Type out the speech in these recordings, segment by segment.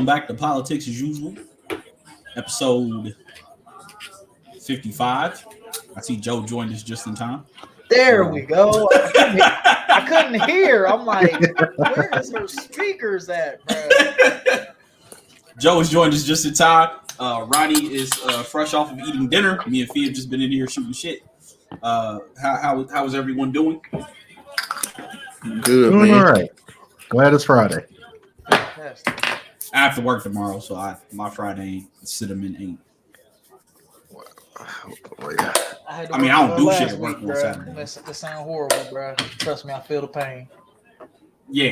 welcome back to Politics as Usual, episode 55. I see Joe joined us just in time. There we go. I couldn't hear. I'm like, where is her speakers at, bro? Joe has joined us just in time. Ronnie is fresh off of eating dinner. Me and Fee have just been in here shooting shit. How is everyone doing? Good, doing man. all right. Glad it's Friday. I have to work tomorrow, so my Friday ain't. Cinnamon ain't. I mean, I don't do shit at work on Saturday. That sound horrible, bro. Trust me, I feel the pain. Yeah,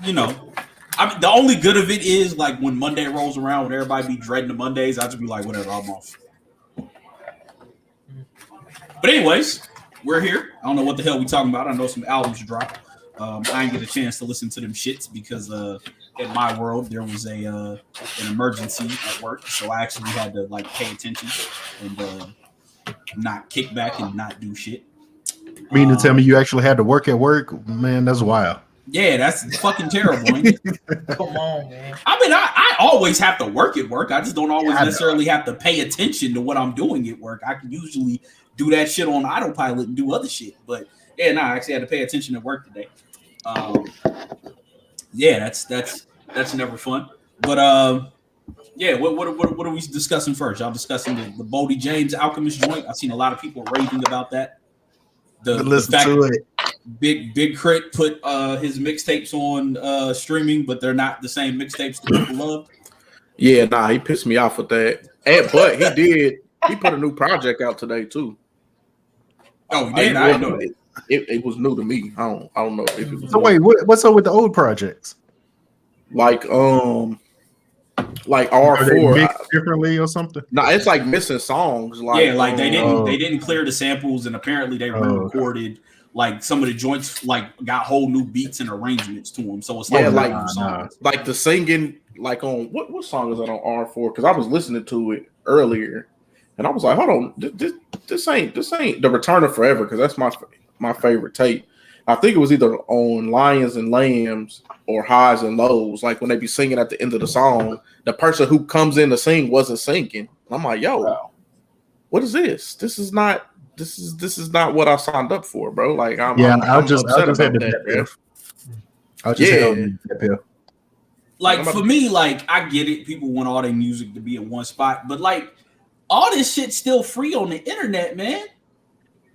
you know. I mean, the only good of it is like when Monday rolls around, when everybody be dreading the Mondays, I just be like, whatever, I'm off. But anyways, we're here. I don't know what the hell we talking about. I know some albums dropped. I didn't get a chance to listen to them shits because in my world there was an emergency at work, so I actually had to like pay attention and not kick back and not do shit. Mean to tell me you actually had to work at work? Man, that's wild. Yeah, that's fucking terrible. Ain't it? Come on, man. I mean, I always have to work at work. I just don't always necessarily have to pay attention to what I'm doing at work. I can usually do that shit on autopilot and do other shit. But yeah, no, I actually had to pay attention at work today. Yeah, that's never fun. But yeah, what are we discussing first? Y'all discussing the Boldy James Alchemist joint? I've seen a lot of people raving about that. The fact to it. Big Crit put his mixtapes on streaming, but they're not the same mixtapes that people love. Yeah, nah, he pissed me off with that. But he put a new project out today too. Oh, he did? I didn't know that. It was new to me. I don't know if it was. So wait, what's up with the old projects? Like Are they R4 mixed differently or something? No, it's like missing songs. Like yeah, like they didn't clear the samples, and apparently they re-recorded like some of the joints, like got whole new beats and arrangements to them. So it's like the singing, like on what song is that on R4? Because I was listening to it earlier, and I was like, hold on, this ain't the Return of Forever, because that's my favorite tape. I think it was either on Lions and Lambs or Highs and Lows. Like when they be singing at the end of the song, the person who comes in to sing wasn't singing. I'm like, yo, what is this? This is not what I signed up for, bro. Like I'm just upset had about to that, bro. I'll just say like for me, like I get it. People want all their music to be in one spot, but like all this shit's still free on the internet, man.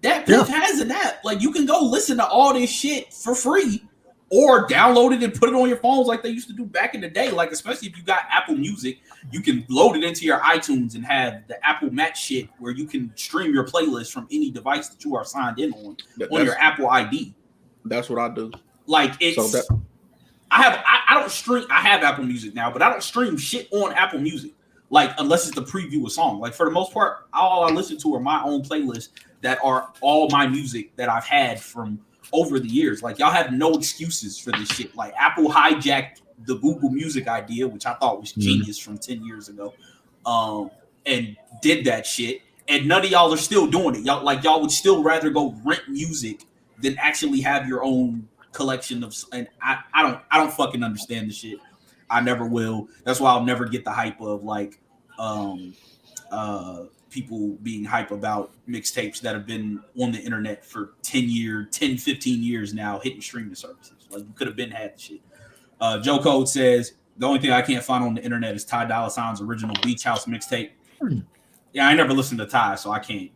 That Piff has an app. Like you can go listen to all this shit for free, or download it and put it on your phones like they used to do back in the day. Like especially if you got Apple Music, you can load it into your iTunes and have the Apple Match shit where you can stream your playlist from any device that you are signed in on your Apple ID. That's what I do. Like it's. I don't stream. I have Apple Music now, but I don't stream shit on Apple Music. Like unless it's the preview of song. Like for the most part, all I listen to are my own playlists that are all my music that I've had from over the years. Like y'all have no excuses for this shit. Like Apple hijacked the Google Music idea, which I thought was genius from 10 years ago, and did that shit. And none of y'all are still doing it. Y'all would still rather go rent music than actually have your own collection of. And I don't fucking understand the shit. I never will. That's why I'll never get the hype of like people being hype about mixtapes that have been on the internet for 10, 15 years now, hitting streaming services. Like you could have been had the shit. Joe Code says the only thing I can't find on the internet is Ty Dolla $ign's original Beach House mixtape. Yeah, I never listened to Ty, so I can't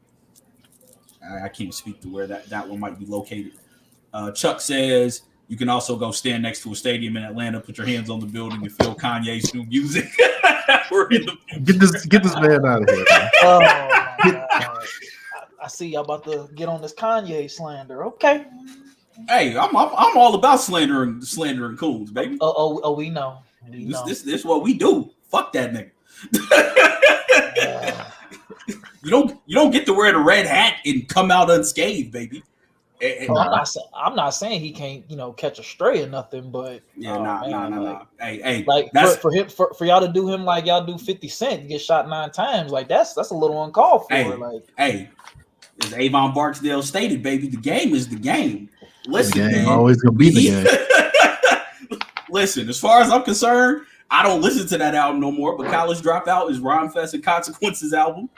speak to where that one might be located. Chuck says you can also go stand next to a stadium in Atlanta, put your hands on the building, and feel Kanye's new music. Get this man out of here. Oh my God. I see y'all about to get on this Kanye slander. Okay. Hey, I'm all about slandering coons, baby. Oh, we know. This is what we do. Fuck that nigga. You don't get to wear the red hat and come out unscathed, baby. I'm not saying he can't, catch a stray or nothing, but nah. Hey, like for y'all to do him like y'all do 50 Cent, get shot 9 times, like that's a little uncalled for. As Avon Barksdale stated, baby, the game is the game. Listen, the game man, always gonna be the game. Listen, as far as I'm concerned, I don't listen to that album no more. But College Dropout is Rhyme Fest and Consequences album.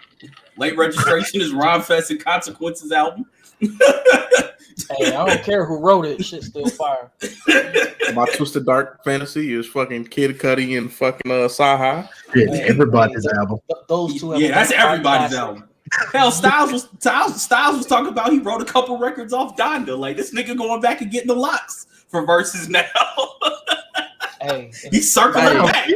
Late Registration is Rhyme Fest and Consequences album. Hey, I don't care who wrote it. Shit's still fire. My Twisted Dark Fantasy is fucking Kid Cudi and fucking Saha. Shit, everybody's album. Those two. Yeah, that's everybody's album. Hell, Styles was talking about he wrote a couple records off Donda. Like this nigga going back and getting the locks for verses now. Hey, He's circling back.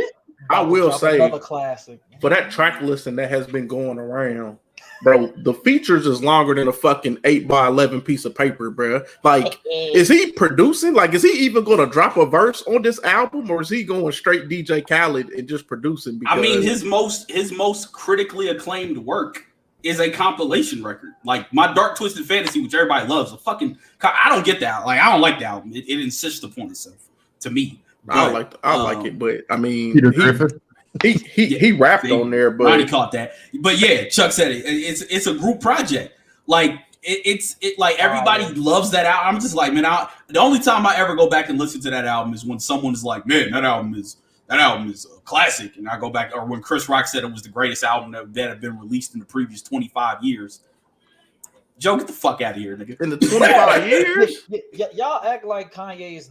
I will say another classic for that track listing that has been going around, bro. The features is longer than a fucking 8x11 piece of paper, bro. Like, is he producing? Like, is he even going to drop a verse on this album, or is he going straight DJ Khaled and just producing? I mean, his most critically acclaimed work is a compilation record. Like My Dark Twisted Fantasy, which everybody loves. I don't get that. Like, I don't like the album. It insists upon itself to me. I like it, but I mean, Peter Griffin. he rapped on there, but I caught that. But yeah, Chuck said it. It's a group project. Like it's like everybody loves that album. I'm just like, man, the only time I ever go back and listen to that album is when someone is like, man, that album is a classic, and I go back, or when Chris Rock said it was the greatest album that had been released in the previous 25 years. Joe, get the fuck out of here, nigga. In the 25 years, y'all act like Kanye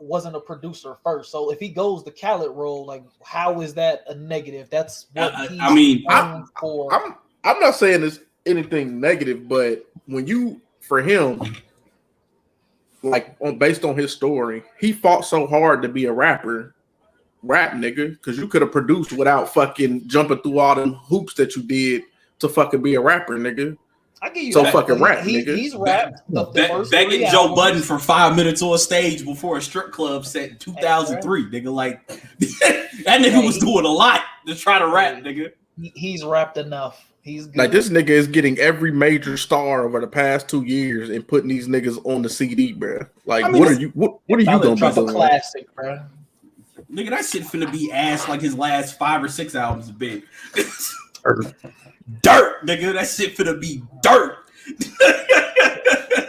wasn't a producer first. So if he goes the Khaled role, like how is that a negative? That's what I'm not saying it's anything negative, but for him, like based on his story, he fought so hard to be a rap nigga, because you could have produced without fucking jumping through all them hoops that you did to fucking be a rapper, nigga. I give you so that. Fucking rap, nigga. He's rapped begging Joe Budden for 5 minutes on stage before a strip club set in 2003, nigga. Like that nigga was doing a lot to try to rap, nigga. He's rapped enough. He's good. Like this nigga is getting every major star over the past 2 years and putting these niggas on the CD, bro. Like, what are you gonna be doing? Classic, bro. Nigga, that shit finna be ass like his last 5 or 6 albums have been. Dirt, nigga. That shit finna be dirt.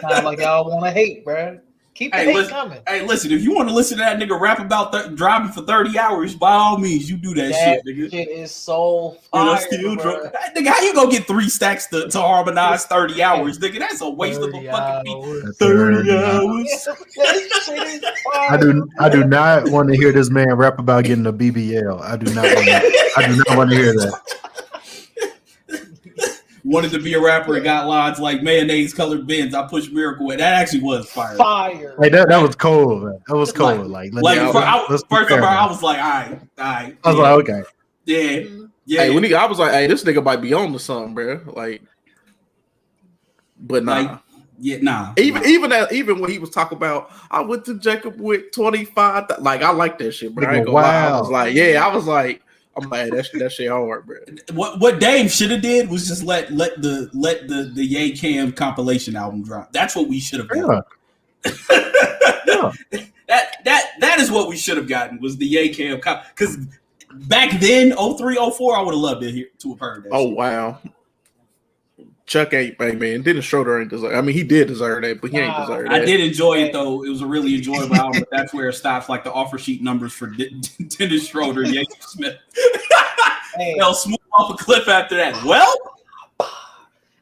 Like y'all want to hate, bro. Keep the hate coming. Hey, listen, if you want to listen to that nigga rap about driving for 30 hours, by all means, you do that shit, nigga. Shit is so fire, nigga, how you gonna get 3 stacks to harmonize 30 hours, nigga? That's a waste of a fucking beat. 30 hours. I do not want to hear this man rap about getting a BBL. I do not want to hear that. Wanted to be a rapper and got lines like mayonnaise colored Benz. I pushed Miracle away. That actually was fire. Hey, that was cold. Man. That was cold. First of all, I was like, all right. I was like, okay. Yeah. Hey, I was like, hey, this nigga might be on to something, bro. Like, but nah. Like, yeah, nah. Even when he was talking about, I went to Jacob with 25. Like, I like that shit, bro. I ain't gonna lie. I was like, I'm like, that shit hard, bro. What Dave should have did was just let the Ye Cam compilation album drop. That's what we should have done. Yeah. That is what we should have gotten, was the Ye Cam because back then 03, 04, I would have loved to have heard that. Oh shit. Wow. Chuck ain't, man. Dennis Schroeder ain't deserve. I mean, he did deserve that, but he ain't deserve that. I did enjoy it though. It was a really enjoyable album. But that's where it stops. Like the offer sheet numbers for Dennis Schroeder, Yates Smith. They'll smooth off a cliff after that. Well,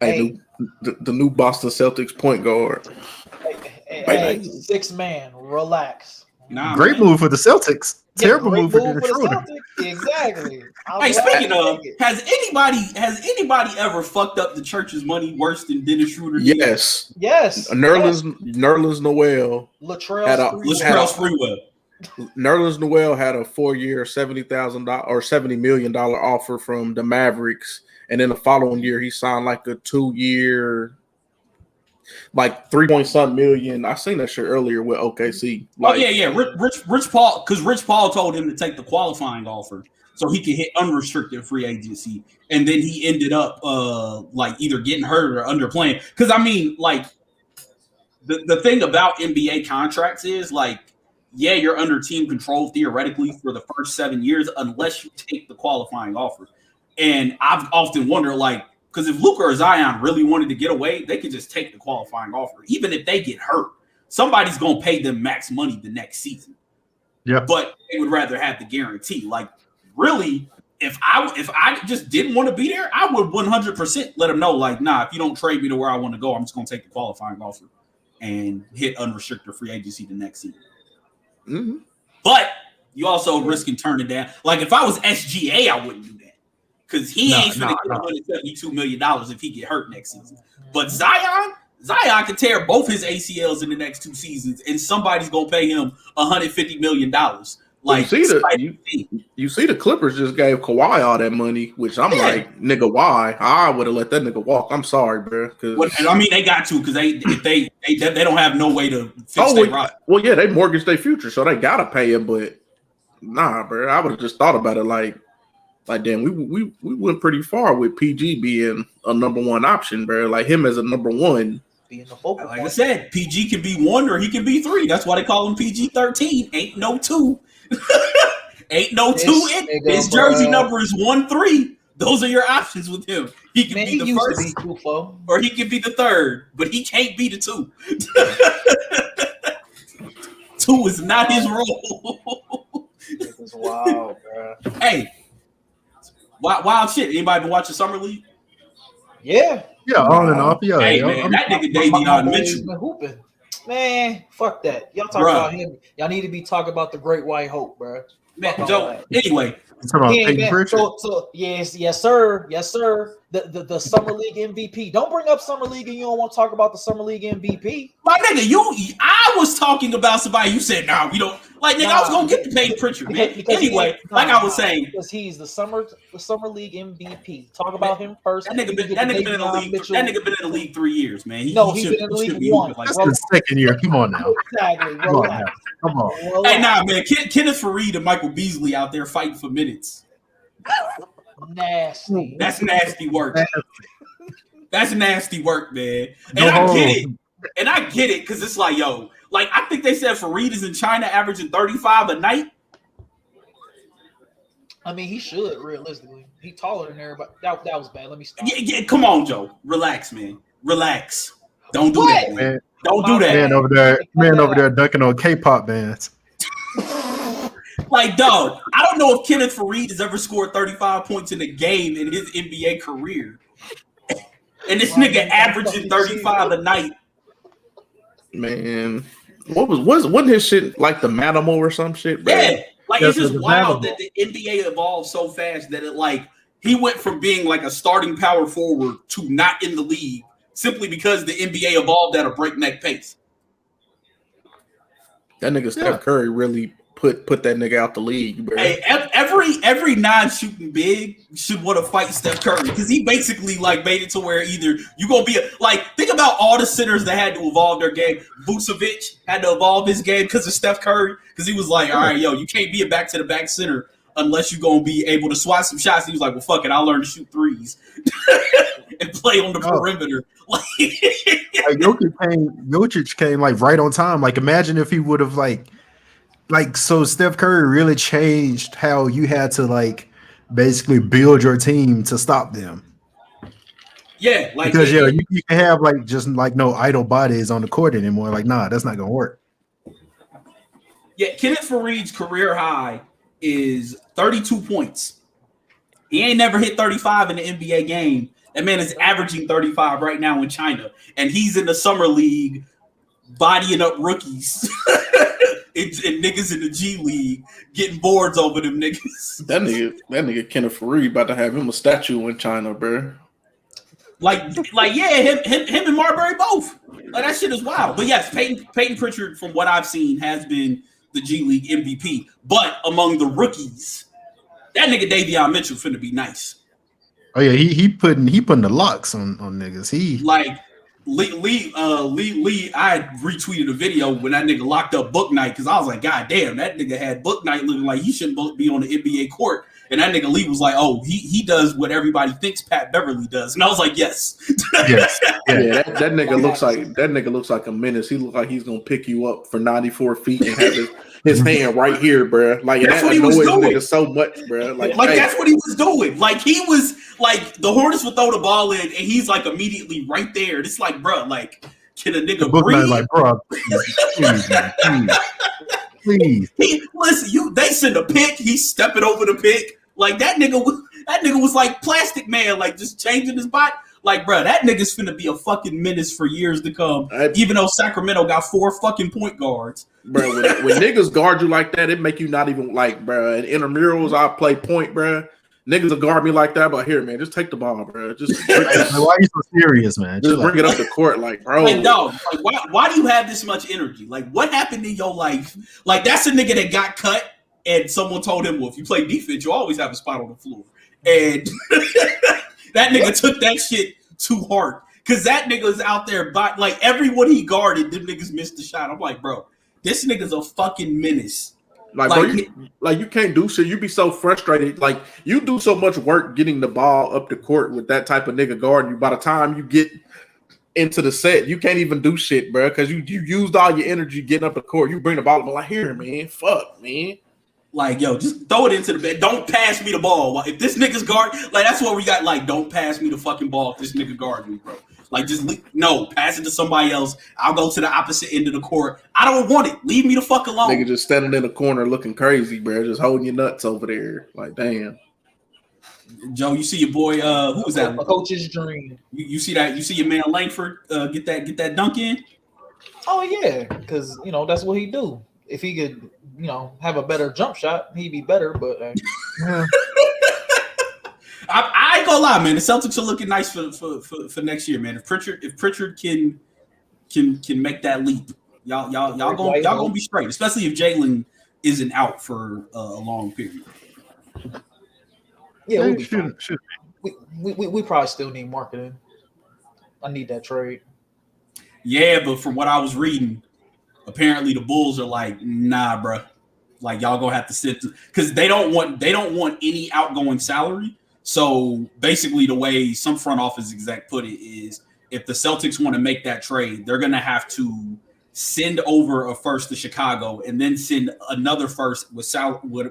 the new Boston Celtics point guard. Hey, 6 man, relax. Great move for the Celtics. Terrible move for Dennis Schroeder. Exactly. Hey, speaking of, has anybody ever fucked up the church's money worse than Dennis Schroeder did? Yes. Nerlens Noel. Latrell Sprewell. Nerlens Noel had a 4-year $70,000 or $70 million offer from the Mavericks, and then the following year he signed like a 2-year, like 3-point-something million. I seen that shit earlier with OKC. Like, Rich Paul, because Rich Paul told him to take the qualifying offer so he could hit unrestricted free agency, and then he ended up like either getting hurt or underplaying. Because I mean, like the thing about NBA contracts is like, yeah, you're under team control theoretically for the first 7 years unless you take the qualifying offer. And I've often wondered, like, because if Luka or Zion really wanted to get away, they could just take the qualifying offer. Even if they get hurt, somebody's going to pay them max money the next season. Yeah. but they would rather have the guarantee. Like, really, if I just didn't want to be there, I would 100% let them know, like, nah, if you don't trade me to where I want to go, I'm just going to take the qualifying offer and hit unrestricted free agency the next season. Mm-hmm. But you also risking turning down. Like, if I was SGA, I wouldn't do that because he ain't going to get $172 million if he get hurt next season. But Zion can tear both his ACLs in the next 2 seasons, and somebody's going to pay him $150 million. Like, you see the Clippers just gave Kawhi all that money, which I'm like, nigga, why? I would have let that nigga walk. I'm sorry, bro. I mean, they got to because they don't have no way to fix their roster. Well, yeah, they mortgaged their future, so they gotta pay him. But nah, bro, I would have just thought about it like damn, we went pretty far with PG being a number 1 option, bro. Like him as a number 1. Being the focal like I said, PG can be 1 or he can be 3. That's why they call him PG-13. Ain't no 2. Ain't no 2. His jersey number is 1-3. Those are your options with him. He can be the first, or he can be the 3rd, but he can't be the 2. 2 is not his role. It's wild, bro. Hey, wild shit. Anybody been watching Summer League? Yeah, on and off. Yeah, hey, man, that nigga Davion Mitchell. Man, fuck that. Y'all talk about him. Y'all need to be talking about the Great White Hope, bro. Man, Joe. Anyway, so yes, sir. The Summer League MVP. Don't bring up Summer League and you don't want to talk about the Summer League MVP. My nigga, I was talking about somebody. You said, nah, we don't. Like, nigga, I was gonna get the Peyton Pritchard, man. Anyway, like I was saying, because he's the Summer League MVP. Talk about him first. That nigga been in the league. That nigga been in the league 3 years, man. He's been in the league 1. That's the second year. Come on now. Exactly. Come on. Hey, nah, man. Kenneth Faried and Michael Beasley out there fighting for minutes. Nasty. That's nasty work. That's nasty work, man. And I get it because it's like, yo, like I think they said Faried is in China averaging 35 a night. I mean, he should realistically. He taller than everybody. That was bad. Let me stop. Yeah, come on, Joe. Relax, man. Relax. Don't do that, man. Don't do that. Man over there dunking on K-pop bands. Like, dog, I don't know if Kenneth Faried has ever scored 35 points in a game in his NBA career. And this nigga averaging 35 a night. Man, wasn't his shit like the Manimal or some shit, bro? Yeah, like it's just wild that the NBA evolved so fast that it like he went from being like a starting power forward to not in the league simply because the NBA evolved at a breakneck pace. That nigga Steph Curry really put that nigga out the league, bro. Hey, every non-shooting big should want to fight Steph Curry because he basically like made it to where either you gonna be think about all the centers that had to evolve their game. Vucevic had to evolve his game because of Steph Curry because he was like, all right, yo, you can't be a back to the back center unless you're gonna be able to swat some shots. And he was like, well, fuck it, I'll learn to shoot threes and play on the perimeter. Like Jokic came like right on time. Like imagine if he would have so Steph Curry really changed how you had to like basically build your team to stop them. Yeah, like because you can have like just like no idle bodies on the court anymore. Like, nah, that's not gonna work. Yeah, Kenneth Faried's career high is 32 points. He ain't never hit 35 in the NBA game. That man is averaging 35 right now in China, and he's in the summer league bodying up rookies. And niggas in the G League getting boards over them niggas. That nigga Kenneth Faried about to have him a statue in China, bro. Like yeah, him and Marbury both. Like that shit is wild. But yes, Peyton Pritchard, from what I've seen, has been the G League MVP. But among the rookies, that nigga Davion Mitchell finna be nice. Oh yeah, he putting the locks on niggas. He like Lee, I retweeted a video when that nigga locked up Book Night because I was like, God damn, that nigga had Book Night looking like he shouldn't be on the NBA court. And that nigga Lee was like, oh, he does what everybody thinks Pat Beverly does. And I was like, yes. Yes. Yeah, that nigga looks like a menace. He looks like he's gonna pick you up for 94 feet and have his hand right here, bro. Like that's what he was doing. Nigga so much, bro. Like hey. That's what he was doing. Like he was like the Hornets would throw the ball in, and he's like immediately right there. It's like, bro, like can a nigga breathe? Like, bro, please, man, please. Please. They send a pick. He's stepping over the pick. Like that nigga was like Plastic Man, like just changing his body. Like, bro, that nigga's finna be a fucking menace for years to come. Even though Sacramento got 4 fucking point guards. Bro, when niggas guard you like that, it make you not even like, bro. In intramurals, I play point, bro. Niggas will guard me like that, but here, man, just take the ball, bro. Just why are you so serious, man? Just bring it up the court, like, bro. Like, dog, like, why do you have this much energy? Like, what happened in your life? Like, that's a nigga that got cut, and someone told him, well, if you play defense, you always have a spot on the floor. And that nigga took that shit too hard. Because that nigga's out there, like, everyone he guarded, them niggas missed the shot. I'm like, bro, this nigga's a fucking menace. Like, bro, you can't do shit. You be so frustrated. Like, you do so much work getting the ball up the court with that type of nigga guarding you. By the time you get into the set, you can't even do shit, bro, because you used all your energy getting up the court. You bring the ball up, like, here, man, fuck, man. Like, yo, just throw it into the bed. Don't pass me the ball. If this nigga's guard, like, that's what we got. Like, don't pass me the fucking ball if this nigga guard me, bro. Like, just pass it to somebody else. I'll go to the opposite end of the court. I don't want it. Leave me the fuck alone. Nigga just standing in the corner looking crazy, bro. Just holding your nuts over there. Like, damn. Joe, you see your boy, who was that? A coach's dream. You see that? You see your man Langford get that dunk in? Oh, yeah, because, that's what he do. If he could, have a better jump shot, he'd be better, but... I ain't gonna lie, man. The Celtics are looking nice for next year, man. If Pritchard can make that leap, y'all gonna be straight. Especially if Jalen isn't out for a long period. Yeah, we'll be fine. We probably still need marketing. I need that trade. Yeah, but from what I was reading, apparently the Bulls are like, nah, bro. Like, y'all gonna have to sit because they don't want any outgoing salary. So basically, the way some front office exec put it is, if the Celtics want to make that trade, they're gonna have to send over a first to Chicago and then send another first with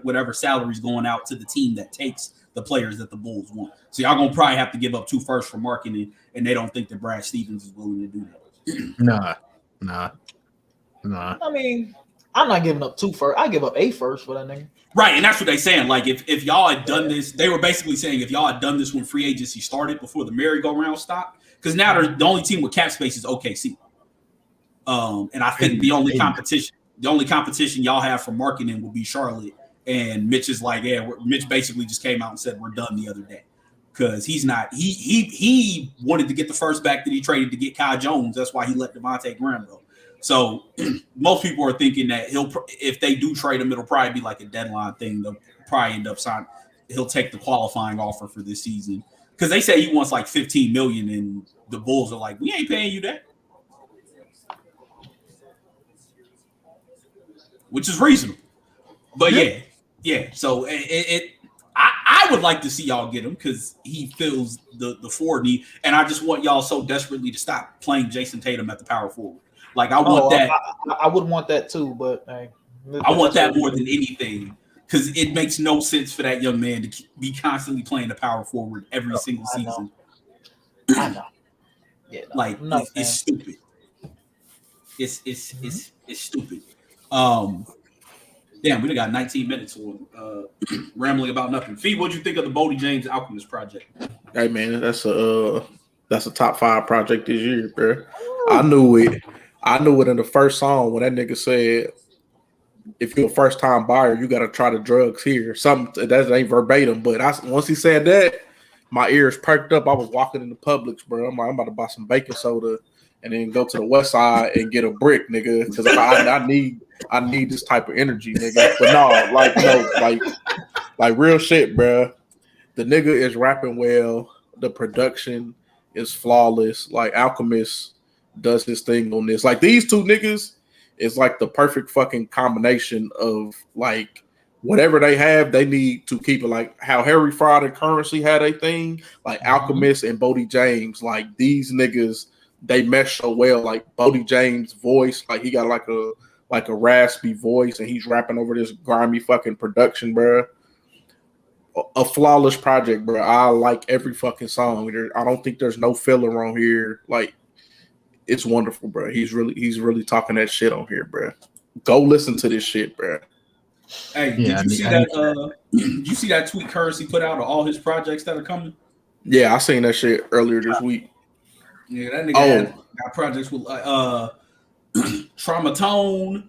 whatever salaries going out to the team that takes the players that the Bulls want. So y'all gonna probably have to give up 2 firsts for marketing, and they don't think that Brad Stevens is willing to do that. Nah. I mean, I'm not giving up 2 firsts. I give up 8 firsts for that nigga. Right, and that's what they're saying. Like, if y'all had done this, they were basically saying if y'all had done this when free agency started before the merry-go-round stopped, because now the only team with cap space is OKC. And I think the only competition y'all have for marketing will be Charlotte. And Mitch is like, yeah, Mitch basically just came out and said we're done the other day. Because he's not, he wanted to get the first back that he traded to get Kai Jones. That's why he let Devontae Graham go. So most people are thinking that if they do trade him, it'll probably be like a deadline thing. They'll probably end up signing. He'll take the qualifying offer for this season because they say he wants like $15 million, and the Bulls are like, we ain't paying you that, which is reasonable. But yeah. So I would like to see y'all get him because he fills the forward need, and I just want y'all so desperately to stop playing Jason Tatum at the power forward. Like, I want that. I would want that too, but I want that more than anything because it makes no sense for that young man to be constantly playing the power forward every single season. I know. Yeah, like it's stupid. It's stupid. Damn, we got 19 minutes on rambling about nothing. Fee, what'd you think of the Bodie James Alchemist project? Hey man, that's a top 5 project this year, bro. I knew it in the first song when that nigga said, if you're a first time buyer, you got to try the drugs here. Something that ain't verbatim, but once he said that, my ears perked up. I was walking in the Publix, bro. I'm like, I'm about to buy some baking soda and then go to the West Side and get a brick, nigga, because I need this type of energy, nigga. But no, like real shit, bro. The nigga is rapping well. The production is flawless. Like, Alchemist does his thing on this. Like, these 2 niggas is like the perfect fucking combination of, like, whatever they have, they need to keep it. Like how Harry Fraud and Currency had a thing, like Alchemist and Bodie James. Like, these niggas, they mesh so well. Like, Bodie James' voice, like, he got like a raspy voice and he's rapping over this grimy fucking production, bro. A flawless project, bro. I like every fucking song. I don't think there's no filler on here. Like, it's wonderful, bro. He's really talking that shit on here, bro. Go listen to this shit, bro. Hey, Yeah, did you see that? Did you see that tweet Currency put out of all his projects that are coming? Yeah, I seen that shit earlier this week. Yeah, that nigga got projects with Traumatone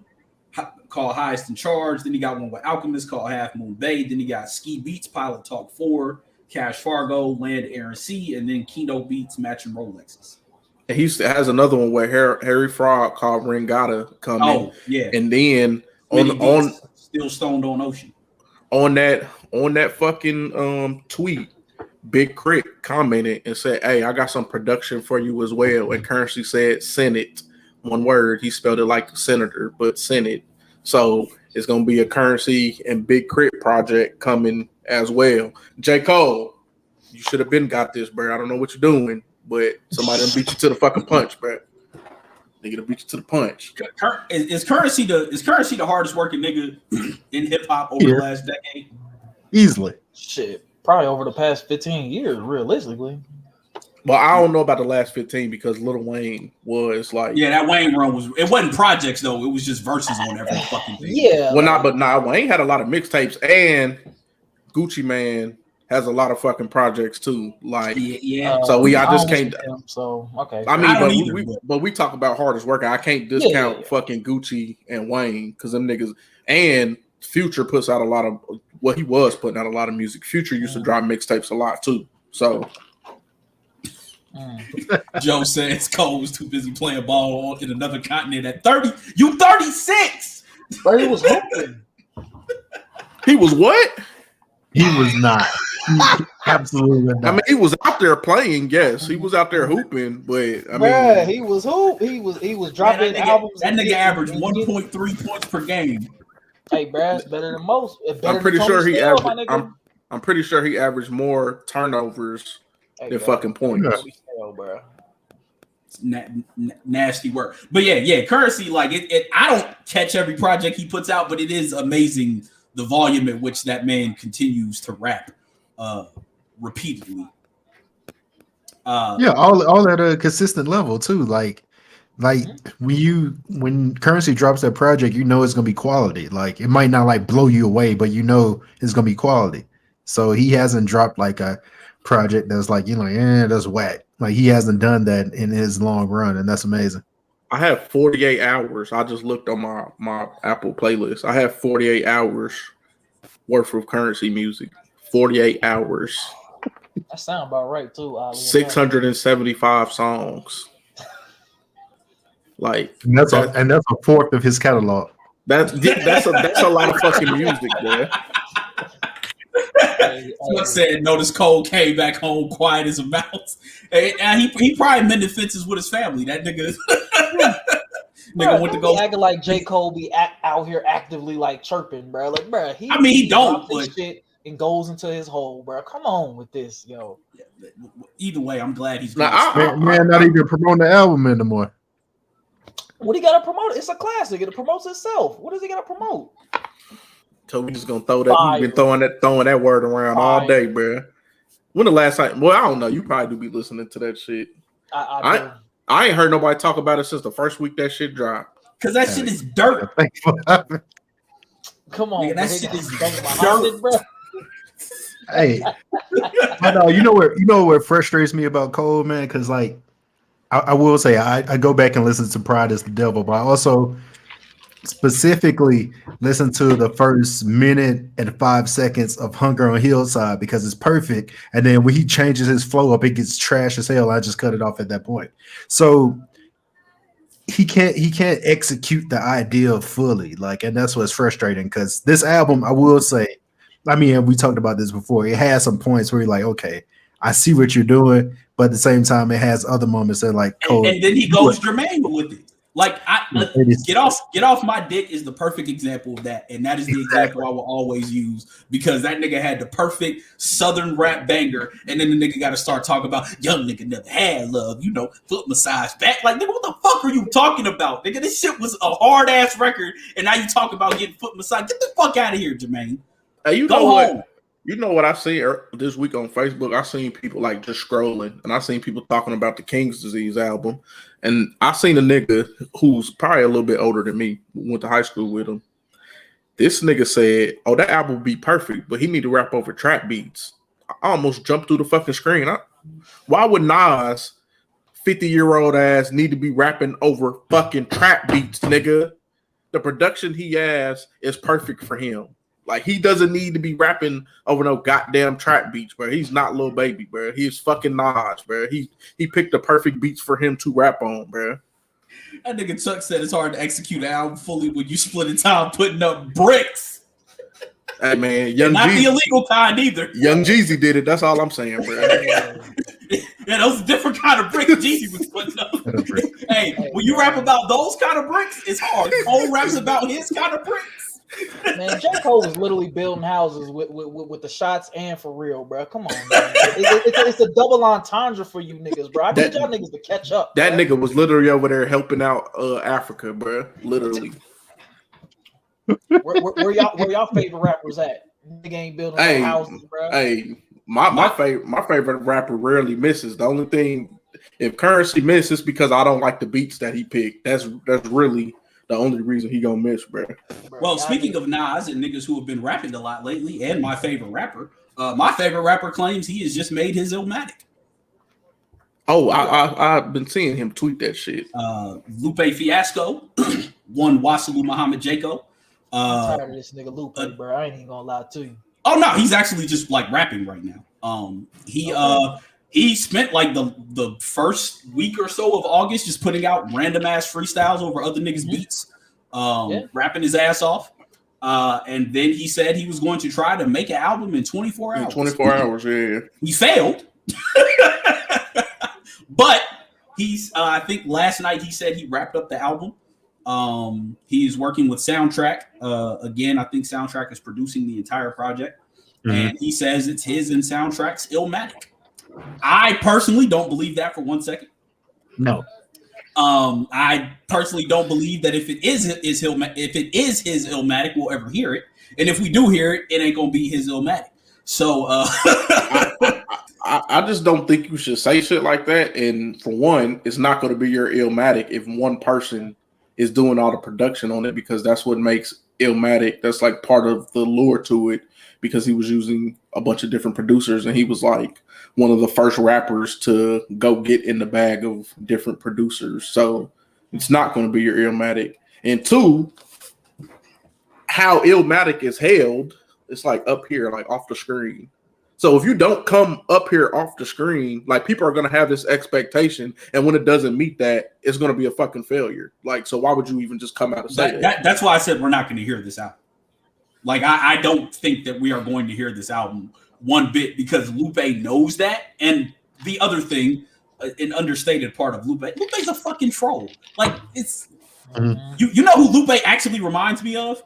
called Highest in Charge. Then he got one with Alchemist called Half Moon Bay. Then he got Ski Beats, Pilot Talk 4, Cash Fargo, Land, Air, and Sea, and then Kino Beats, Matching Rolexes. And he has another one where Harry Frog called Ringata coming. Oh, yeah. And then on Still Stoned on Ocean. On that fucking tweet, Big Crit commented and said, "Hey, I got some production for you as well." And Currency said, "Senate," one word. He spelled it like senator, but Senate. So it's gonna be a Currency and Big Crit project coming as well. J. Cole, you should have been got this, bro. I don't know what you're doing, but somebody done beat you to the fucking punch, bro. Nigga done beat you to the punch. Is Currency the hardest working nigga in hip hop over the last decade? Easily. Shit, probably over the past 15 years, realistically. Well, I don't know about the last 15 because Lil Wayne was like, yeah, that Wayne run it wasn't projects though. It was just verses on every fucking thing. Yeah. Well, Wayne had a lot of mixtapes, and Gucci Mane has a lot of fucking projects too. Like, yeah. So I just can't. So okay. I mean, but we talk about hardest worker. I can't discount fucking Gucci and Wayne because them niggas and Future puts out a lot of. Well, he was putting out a lot of music. Future used to drop mixtapes a lot too. So. Joe says Cole was too busy playing ball in another continent at 30. You 36. But he was hoping. He was what? He was not. Absolutely not. I mean, he was out there playing. Yes, he was out there hooping, but I mean, he was He was dropping albums. That nigga averaged 1.3 points per game. Hey, bro, it's better than most. I'm pretty sure he averaged. I'm pretty sure he averaged more turnovers than fucking points. Bro. Nasty work, but yeah. Currency, like it. I don't catch every project he puts out, but it is amazing the volume at which that man continues to rap repeatedly. All at a consistent level too. Like when Currency drops that project, you know it's gonna be quality. Like it might not like blow you away, but you know it's gonna be quality. So he hasn't dropped like a project that's like that's whack. Like he hasn't done that in his long run, and that's amazing. I have 48 hours. I just looked on my Apple playlist. I have 48 hours worth of Currency music. 48 hours. That sounds about right too. 675 songs. Like and that's a fourth of his catalog. That's a lot of fucking music, man. Someone said, notice Cole came back home quiet as a mouse. And he probably mended fences with his family. That nigga, went to go acting like J. Cole be out here actively like chirping, bro. Like, bro, he don't. But shit and goes into his hole, bro. Come on with this, yo. Either way, I'm glad he's man, not even promoting the album anymore. What he got to promote? It's a classic. It promotes itself. What does he got to promote? So we just gonna throw that. You've been throwing that word around all day, bro. When the last time? Well, I don't know. You probably do be listening to that shit. I ain't heard nobody talk about it since the first week that shit dropped. Cause that shit is dirt. Come on, that shit is dirt, bro. Hey, I know. You know what frustrates me about Cole, man? Because like, I will say I go back and listen to Pride is the Devil, but I also specifically listen to the first minute and 5 seconds of Hunger on Hillside because it's perfect. And then when he changes his flow up, it gets trash as hell. I just cut it off at that point. So he can't execute the idea fully. Like, and that's what's frustrating because this album, I will say, I mean, we talked about this before. It has some points where you're like, okay, I see what you're doing, but at the same time, it has other moments that like, and then he goes Jermaine with it. Like, get off my dick is the perfect example of that, and that is the example I will always use because that nigga had the perfect Southern rap banger, and then the nigga got to start talking about young nigga never had love, foot massage back. Like, nigga, what the fuck are you talking about, nigga? This shit was a hard ass record, and now you talk about getting foot massage. Get the fuck out of here, Jermaine. Hey, Go home. You know what I see this week on Facebook? I seen people like just scrolling, and I seen people talking about the King's Disease album, and I seen a nigga who's probably a little bit older than me, went to high school with him. This nigga said, "Oh, that album would be perfect, but he need to rap over trap beats." I almost jumped through the fucking screen. Why would Nas, 50-year-old ass, need to be rapping over fucking trap beats, nigga? The production he has is perfect for him. Like, he doesn't need to be rapping over no goddamn trap beats, bro. He's not Lil Baby, bro. He's fucking Nas, bro. He picked the perfect beats for him to rap on, bro. That nigga Chuck said it's hard to execute an album fully when you split in time putting up bricks. Hey, man, Young Not Jeezy, the illegal kind either. Young Jeezy did it. That's all I'm saying, bro. Yeah, those are different kind of bricks Jeezy was putting up. Hey, when you rap about those kind of bricks, it's hard. Cole raps about his kind of bricks. Man, J. Cole was literally building houses with the shots and for real, bro. Come on, man. It's a double entendre for you niggas, bro. I need y'all niggas to catch up. That nigga was literally over there helping out Africa, bro. Literally. Where y'all favorite rappers at? Nigga ain't building no houses, bro. Hey, my favorite rapper rarely misses. The only thing, if Currency misses, because I don't like the beats that he picked. That's really the only reason he gonna miss, bro. Well, speaking of Nas and niggas who have been rapping a lot lately, and my favorite rapper claims he has just made his Illmatic. Oh, I've been seeing him tweet that shit. Lupe Fiasco won Wasalu Muhammad Jaco. I'm tired of this nigga Lupe, bro. I ain't even gonna lie to you. Oh no, he's actually just like rapping right now. He spent like the first week or so of August just putting out random ass freestyles over other niggas' beats, rapping his ass off. And then he said he was going to try to make an album in 24 hours. 24 hours, yeah. He failed. But he's I think last night he said he wrapped up the album. He's working with Soundtrack. Again, I think Soundtrack is producing the entire project. And he says it's his and Soundtrack's Illmatic. I personally don't believe that for 1 second. No. I personally don't believe that if it is his Illmatic, we'll ever hear it. And if we do hear it, it ain't gonna be his Illmatic. So I just don't think you should say shit like that. And for one, it's not going to be your Illmatic if one person is doing all the production on it, because that's what makes Illmatic. That's like part of the lure to it, because he was using a bunch of different producers, and he was like one of the first rappers to go get in the bag of different producers. So it's not going to be your Illmatic. And two, how Illmatic is held, it's like up here, like off the screen. So if you don't come up here off the screen, like, people are going to have this expectation, and when it doesn't meet that, it's going to be a fucking failure. Like, so why would you even just come out and say that? That's why I said we're not going to hear this album. Like, I don't think that we are going to hear this album one bit, because Lupe knows that. And the other thing, an understated part of Lupe's a fucking troll. Like, it's you know who Lupe actually reminds me of?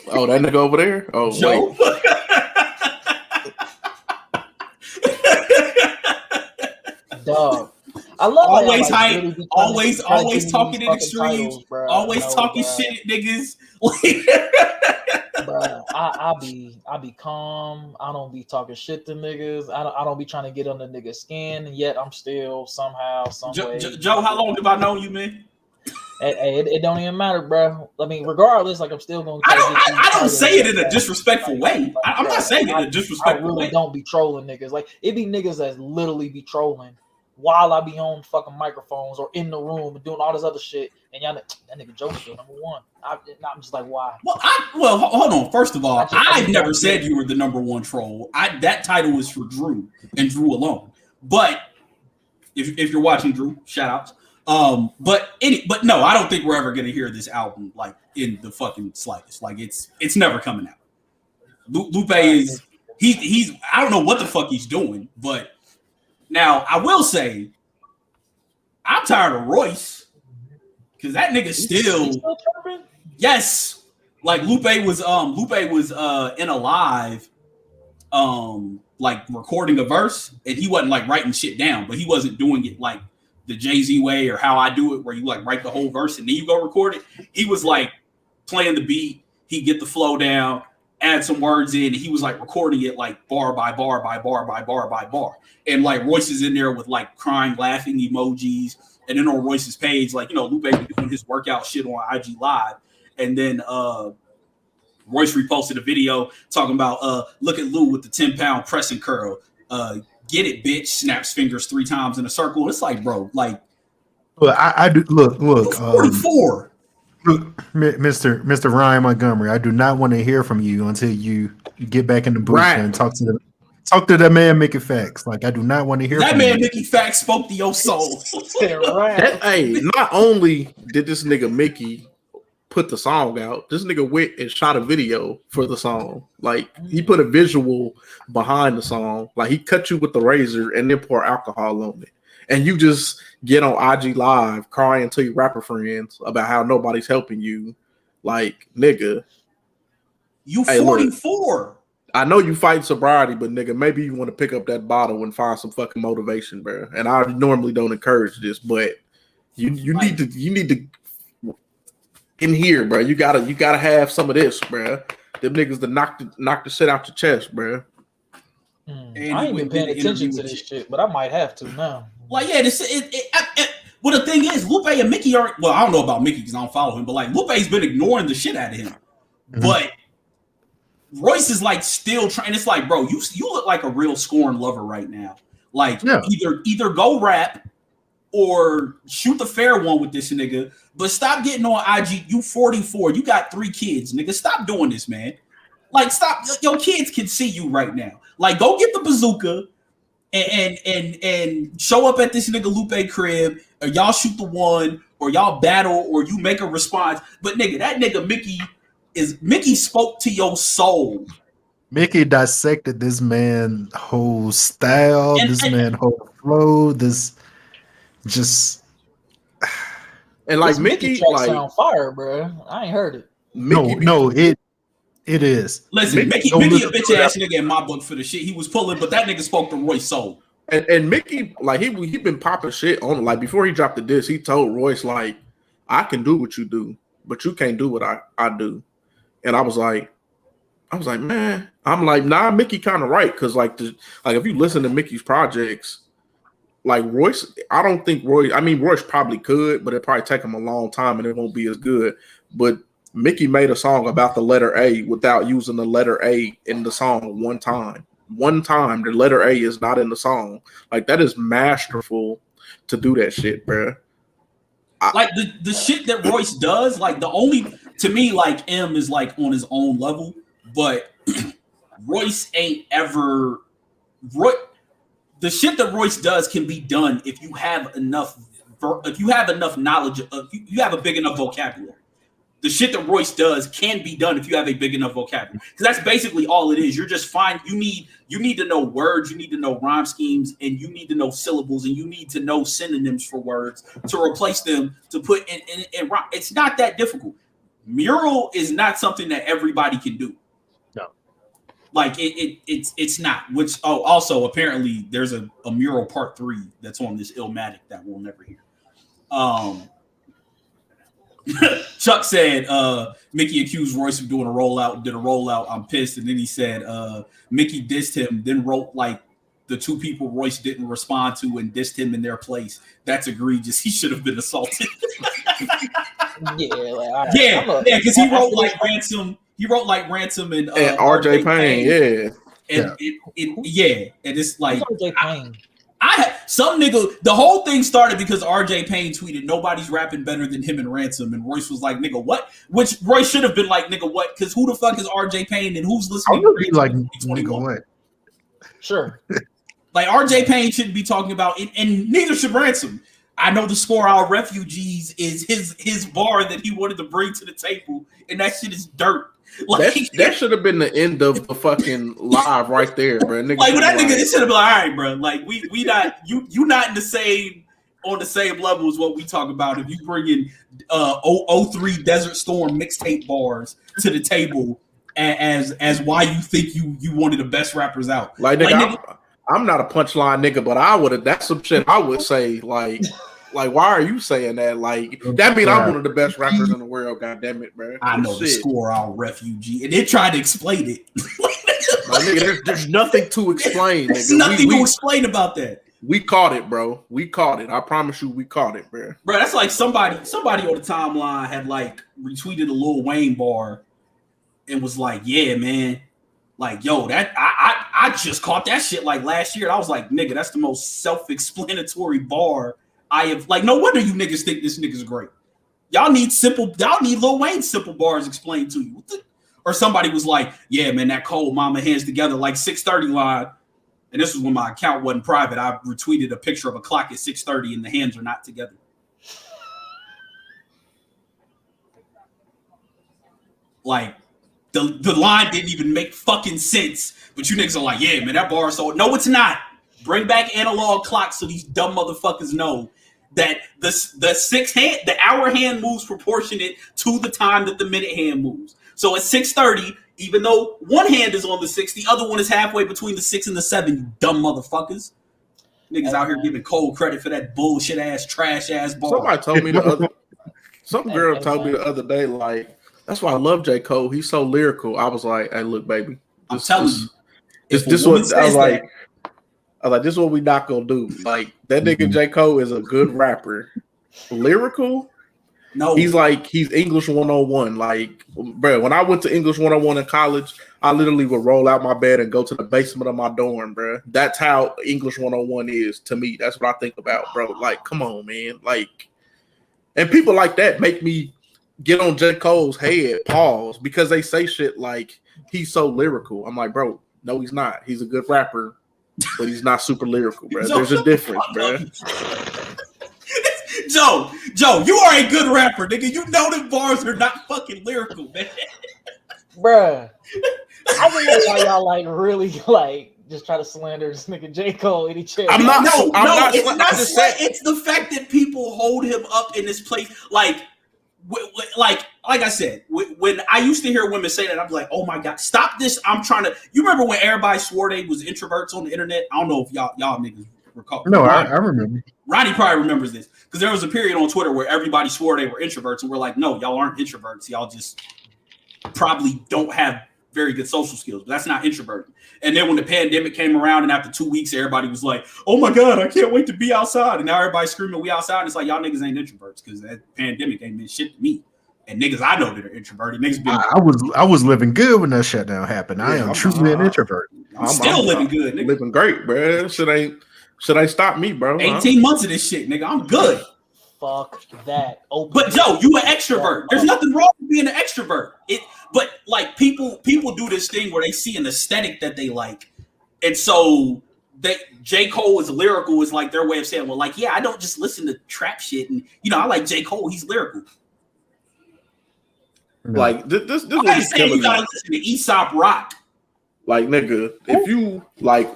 Oh, that nigga over there? Oh, Joe. Dog. I love always how hype, really always talking in fucking extremes, titles, bro. always talking bro. shit at niggas. Bro, I be calm. I don't be talking shit to niggas. I don't be trying to get under niggas' skin, and yet I'm still somehow, some way. Joe, how long have I known you, man? Hey, it don't even matter, bro. I mean, regardless, like, I'm still going to. I don't say it in a disrespectful way. I'm not saying it in a disrespectful way. I really don't be trolling niggas. Like, it be niggas that literally be trolling while I be on fucking microphones or in the room and doing all this other shit. And y'all, that nigga Joe's still number one. I'm just like, why? Well, hold on. First of all, I've never said you were the number one troll. That title is for Drew and Drew alone. But if you're watching, Drew, shout outs. But no, I don't think we're ever gonna hear this album like in the fucking slightest. Like, it's never coming out. Lupe is he's I don't know what the fuck he's doing, but now I will say I'm tired of Royce, because that nigga still yes. Like, Lupe was in a live like recording a verse, and he wasn't like writing shit down, but he wasn't doing it like the Jay-Z way or how I do it, where you like write the whole verse and then you go record it. He was like playing the beat. He'd get the flow down, add some words in, and he was like recording it like bar by bar by bar by bar by bar. And like Royce is in there with like crying, laughing emojis. And then on Royce's page, like, Lupe doing his workout shit on IG Live. And then Royce reposted a video talking about look at Lou with the 10-pound press and curl. Get it, bitch. Snaps fingers 3 times in a circle. It's like, bro, like, well, I do look 44. Look, Mr. Ryan Montgomery, I do not want to hear from you until you get back in the booth and talk to that man Mickey Facts. Like, I do not want to hear that from man you. Mickey Facts spoke to your soul. Hey, not only did this nigga Mickey put the song out, this nigga went and shot a video for the song. Like, he put a visual behind the song. Like, he cut you with the razor and then pour alcohol on it. And you just get on IG Live crying to your rapper friends about how nobody's helping you. Like, nigga. You 44. Look, I know you fight sobriety, but nigga, maybe you want to pick up that bottle and find some fucking motivation, bro. And I normally don't encourage this, but you need to in here, bro. You gotta have some of this, bro. Them niggas to knock the shit out your chest, bro. I ain't been paying attention to this shit, but I might have to now. Like, yeah, well, the thing is, Lupe and Mickey aren't. Well, I don't know about Mickey because I don't follow him, but like Lupe's been ignoring the shit out of him. Mm-hmm. But Royce is like still trying. It's like, bro, you look like a real scorn lover right now. Like, either go rap or shoot the fair one with this nigga. But stop getting on IG. You 44. You got 3 kids, nigga. Stop doing this, man. Like, stop. Your kids can see you right now. Like, go get the bazooka and show up at this nigga Lupe crib, or y'all shoot the one, or y'all battle, or you make a response. But nigga, that nigga Mickey spoke to your soul. Mickey dissected this man whole style, man whole flow, this just and like Mickey like on fire, bro. I ain't heard it. It is. Listen, Mickey a bitch ass nigga in my book for the shit he was pulling, but that nigga spoke to Roy's soul. And Mickey, like he been popping shit on, like before he dropped the disc, he told Royce like, I can do what you do, but you can't do what I do. And I was like, man, I'm like, nah, Mickey kind of right, because like if you listen to Mickey's projects, like Royce, I don't think Royce probably could, but it'd probably take him a long time and it won't be as good. But Mickey made a song about the letter A without using the letter A in the song one time. One time, the letter A is not in the song. Like, that is masterful to do that shit, bro. Like, the shit that Royce does, like, to me, like, M is, like, on his own level, but Royce ain't ever... The shit that Royce does can be done if you have enough knowledge, if you have a big enough vocabulary. The shit that Royce does can be done if you have a big enough vocabulary. Because that's basically all it is. You're just fine. You need to know words, you need to know rhyme schemes, and you need to know syllables, and you need to know synonyms for words to replace them, to put in rhyme. It's not that difficult. Mural is not something that everybody can do. No. Like it's not. Which also apparently there's a mural part 3 that's on this Illmatic that we'll never hear. Chuck said Mickey accused Royce of doing did a rollout. I'm pissed. And then he said Mickey dissed him, then wrote like the 2 people Royce didn't respond to and dissed him in their place. That's egregious. He should have been assaulted. Yeah, because he wrote like Ransom. He wrote like Ransom and RJ Payne, yeah. And it's like RJ Payne. Some nigga, the whole thing started because RJ Payne tweeted, nobody's rapping better than him and Ransom. And Royce was like, nigga, what? Which Royce should have been like, nigga, what? Because who the fuck is RJ Payne and who's listening to Ransom? Like, nigga, what? Sure. Like, RJ Payne shouldn't be talking about it, and neither should Ransom. I know the score our refugees is his bar that he wanted to bring to the table, and that shit is dirt. Like, that should have been the end of the fucking live right there, bro. Nigga, like, with that nigga, it should have been like, all right, bro. Like, we not you not in the same on the same level as what we talk about. If you bring in 03 Desert Storm mixtape bars to the table as why you think you wanted the best rappers out. Like, nigga, I'm not a punchline nigga, but I would have. That's some shit I would say. Like, Like, why are you saying that? Like, that means I'm one of the best rappers in the world. God damn it, bro. I know the score out refugee, and they tried to explain it. Like, nigga, there's nothing to explain. There's nothing to explain about that. We caught it, bro. We caught it. I promise you, we caught it, bro. Bro, that's like somebody on the timeline had like retweeted a Lil Wayne bar and was like, "Yeah, man, like yo, that I just caught that shit like last year." And I was like, "Nigga, that's the most self-explanatory bar I have." Like, no wonder you niggas think this nigga's great. Y'all need Lil Wayne's simple bars explained to you. Or somebody was like, "Yeah, man, that cold mama hands together like 6:30 line." And this was when my account wasn't private. I retweeted a picture of a clock at 6:30 and the hands are not together. Like, the line didn't even make fucking sense. But you niggas are like, yeah, man, that bar is so... No, it's not. Bring back analog clocks so these dumb motherfuckers know that the hour hand moves proportionate to the time that the minute hand moves. So at 6:30, even though one hand is on the 6, the other one is halfway between the 6 and the 7, you dumb motherfuckers. Niggas out here giving Cole credit for that bullshit ass, trash ass bar. Somebody told me some girl told me the other day, like, that's why I love J. Cole. He's so lyrical. I was like, hey, look, baby. I'm telling you. This what I was like. I was like, this is what we not gonna do. Like, that nigga J. Cole is a good rapper. Lyrical? No. He's English 101. Like, bro, when I went to English 101 in college, I literally would roll out my bed and go to the basement of my dorm, bro. That's how English 101 is to me. That's what I think about, bro. Like, come on, man. Like, and people like that make me get on J. Cole's head, pause, because they say shit like he's so lyrical. I'm like, bro, no, he's not. He's a good rapper, but he's not super lyrical, bro. There's a difference, bro. Joe, you are a good rapper, nigga. You know them bars are not fucking lyrical, man. Bruh. I don't know why y'all like really like just try to slander this nigga J. Cole any chance. I'm not. It's the fact that people hold him up in this place. Like I said, when I used to hear women say that, I'm like, oh my God, stop this. I'm trying to. You remember when everybody swore they was introverts on the internet? I don't know if y'all niggas recall. No, I remember. Ronnie probably remembers this because there was a period on Twitter where everybody swore they were introverts, and we're like, no, y'all aren't introverts. Y'all just probably don't have very good social skills, but that's not introverted. And then when the pandemic came around, and after 2 weeks, everybody was like, oh my God, I can't wait to be outside. And now everybody's screaming, we outside. And it's like, y'all niggas ain't introverts because that pandemic ain't meant shit to me. And niggas I know that are introverted. Niggas I was living good when that shutdown happened. I am truly an introvert. I'm still living good, nigga. Living great, bro. Should I stop me, bro? 18 months of this shit, nigga. I'm good. Fuck that. But Joe, you an extrovert. There's nothing wrong with being an extrovert. But like people do this thing where they see an aesthetic that they like, and so J. Cole is lyrical is like their way of saying, well, like, yeah, I don't just listen to trap shit, and I like J. Cole. He's lyrical. Like this I'm not saying you gotta listen to Aesop Rock. Like, nigga, if you like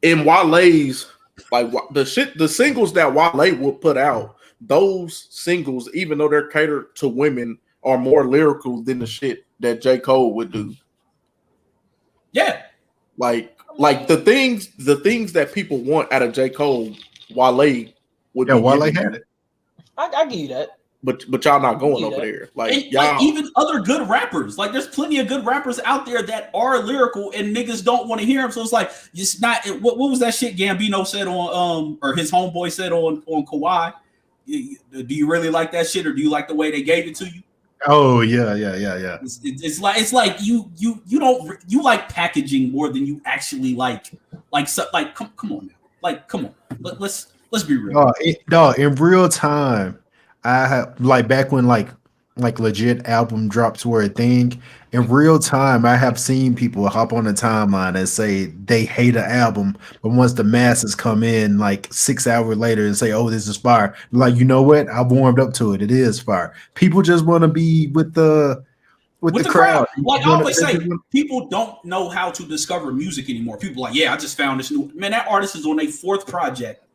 in Wale's like the singles that Wale will put out, those singles, even though they're catered to women, are more lyrical than the shit that J. Cole would do. Yeah. Like the things that people want out of J. Cole, Wale would. Yeah, Wale had it. I give you that. But y'all not going over there. Like, y'all, like even other good rappers. Like, there's plenty of good rappers out there that are lyrical and niggas don't want to hear them. So it's like, it's not. What was that shit Gambino said on or his homeboy said on Kawhi? Do you really like that shit, or do you like the way they gave it to you? Oh yeah. It's like you don't like packaging more than you actually like come on now, like come on, let's be real. In real time, I have like back when like legit album drops were a thing. In real time, I have seen people hop on the timeline and say they hate an album, but once the masses come in like 6 hours later and say, "Oh, this is fire," like, you know what? I've warmed up to it. It is fire. People just want to be with the crowd. Like I always say, people don't know how to discover music anymore. People are like, yeah, I just found this new man. That artist is on their 4th project.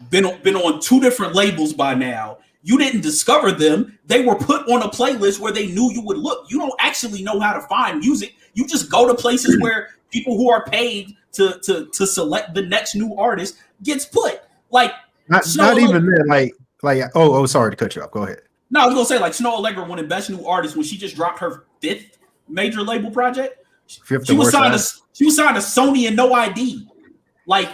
Been on 2 different labels by now. You didn't discover them. They were put on a playlist where they knew you would look. You don't actually know how to find music. You just go to places where people who are paid to select the next new artist gets put. Like, not even that. Like sorry to cut you off. Go ahead. No, I was gonna say like Snow Allegra won Best New Artist when she just dropped her 5th major label project. She was signed to Sony and No ID. Like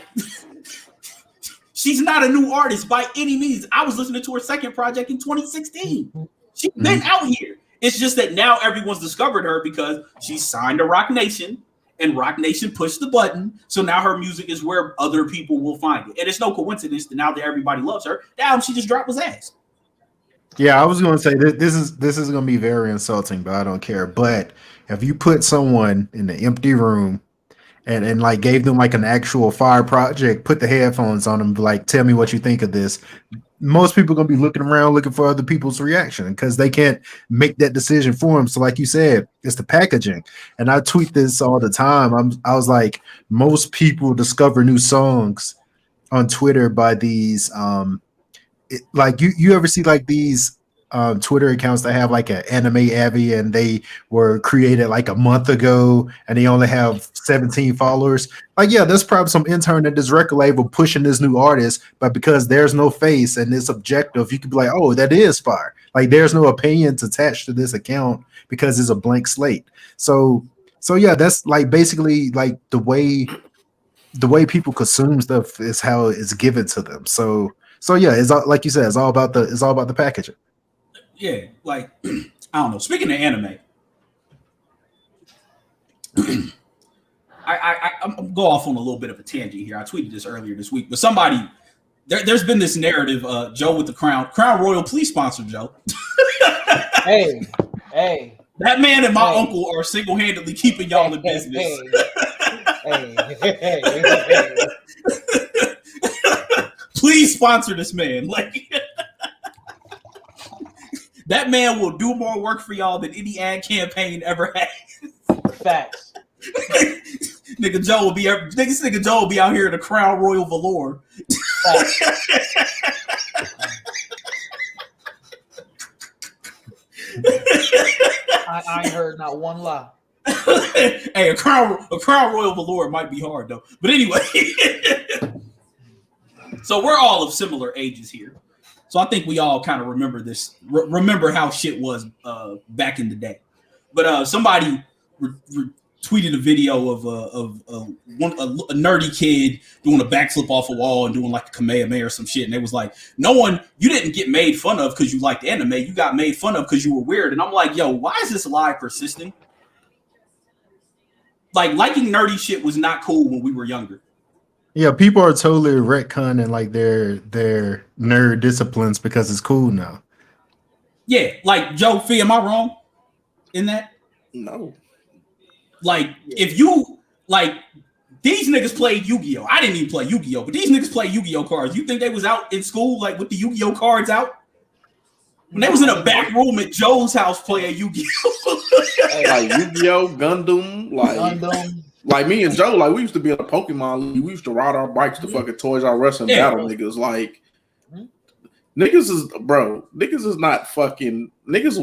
she's not a new artist by any means. I was listening to her 2nd project in 2016. She's been out here. It's just that now everyone's discovered her because she's signed to Rock Nation and Rock Nation pushed the button. So now her music is where other people will find it. And it's no coincidence that now that everybody loves her, the album she just dropped was ass. Yeah, I was going to say this is going to be very insulting, but I don't care. But if you put someone in an empty room and like gave them like an actual fire project, put the headphones on them, like tell me what you think of this, most people are going to be looking around looking for other people's reaction because they can't make that decision for them. So like you said, it's the packaging. And I tweet this all the time. I was like, most people discover new songs on Twitter by these like you ever see like these Twitter accounts that have like an Anime Abby and they were created like a month ago and they only have 17 followers. Like, yeah, there's probably some intern at this record label pushing this new artist, but because there's no face and it's objective, you could be like, oh, that is fire. Like there's no opinions attached to this account because it's a blank slate. So yeah, that's like basically like the way people consume stuff is how it's given to them. So yeah, it's all, like you said, it's all about the packaging. Yeah, like I don't know. Speaking of anime, I'm go off on a little bit of a tangent here. I tweeted this earlier this week, but there's been this narrative. Joe with the Crown Royal, please sponsor Joe. hey, that man and my uncle are single-handedly keeping y'all in business. Hey. Please sponsor this man. Like that man will do more work for y'all than any ad campaign ever had. Facts. Nigga Joe will be out here in the Crown Royal velour. I ain't heard not one lie. Hey, a Crown Royal velour might be hard though. But anyway, so we're all of similar ages here. So I think we all kind of remember this. Remember how shit was back in the day. But somebody tweeted a video of a nerdy kid doing a backflip off a wall and doing like a Kamehameha or some shit. And it was like, you didn't get made fun of because you liked anime. You got made fun of because you were weird. And I'm like, yo, why is this lie persisting? Like liking nerdy shit was not cool when we were younger. Yeah, people are totally retconning like their nerd disciplines because it's cool now. Yeah, like Joe Fee, am I wrong in that? No. Like if you like these niggas played Yu-Gi-Oh! I didn't even play Yu-Gi-Oh! But these niggas play Yu-Gi-Oh! Cards. You think they was out in school like with the Yu-Gi-Oh! Cards out? When they was in a back room at Joe's house playing Yu-Gi-Oh! Like Yu-Gi-Oh! Gundam, like me and Joe, like we used to be in a Pokemon league. We used to ride our bikes to fucking Toys R Us and battle niggas. Like niggas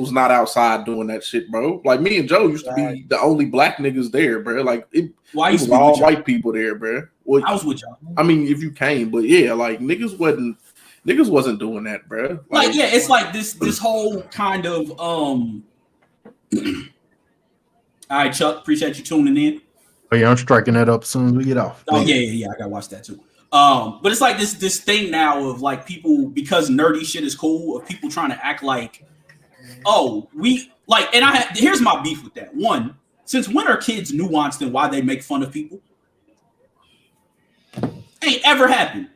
was not outside doing that shit, bro. Like me and Joe used to be the only black niggas there, bro. Like it was all white people there, bro. Well, I was with y'all. I mean, if you came, but yeah, like niggas wasn't doing that, bro. Like yeah, it's like this whole kind of all right, Chuck, appreciate you tuning in. Oh yeah, I'm striking that up as soon as we get off. Oh yeah, I gotta watch that too. But it's like this thing now of like people, because nerdy shit is cool, of people trying to act like, oh, we like, and here's my beef with that. One, since when are kids nuanced in why they make fun of people? Ain't ever happened.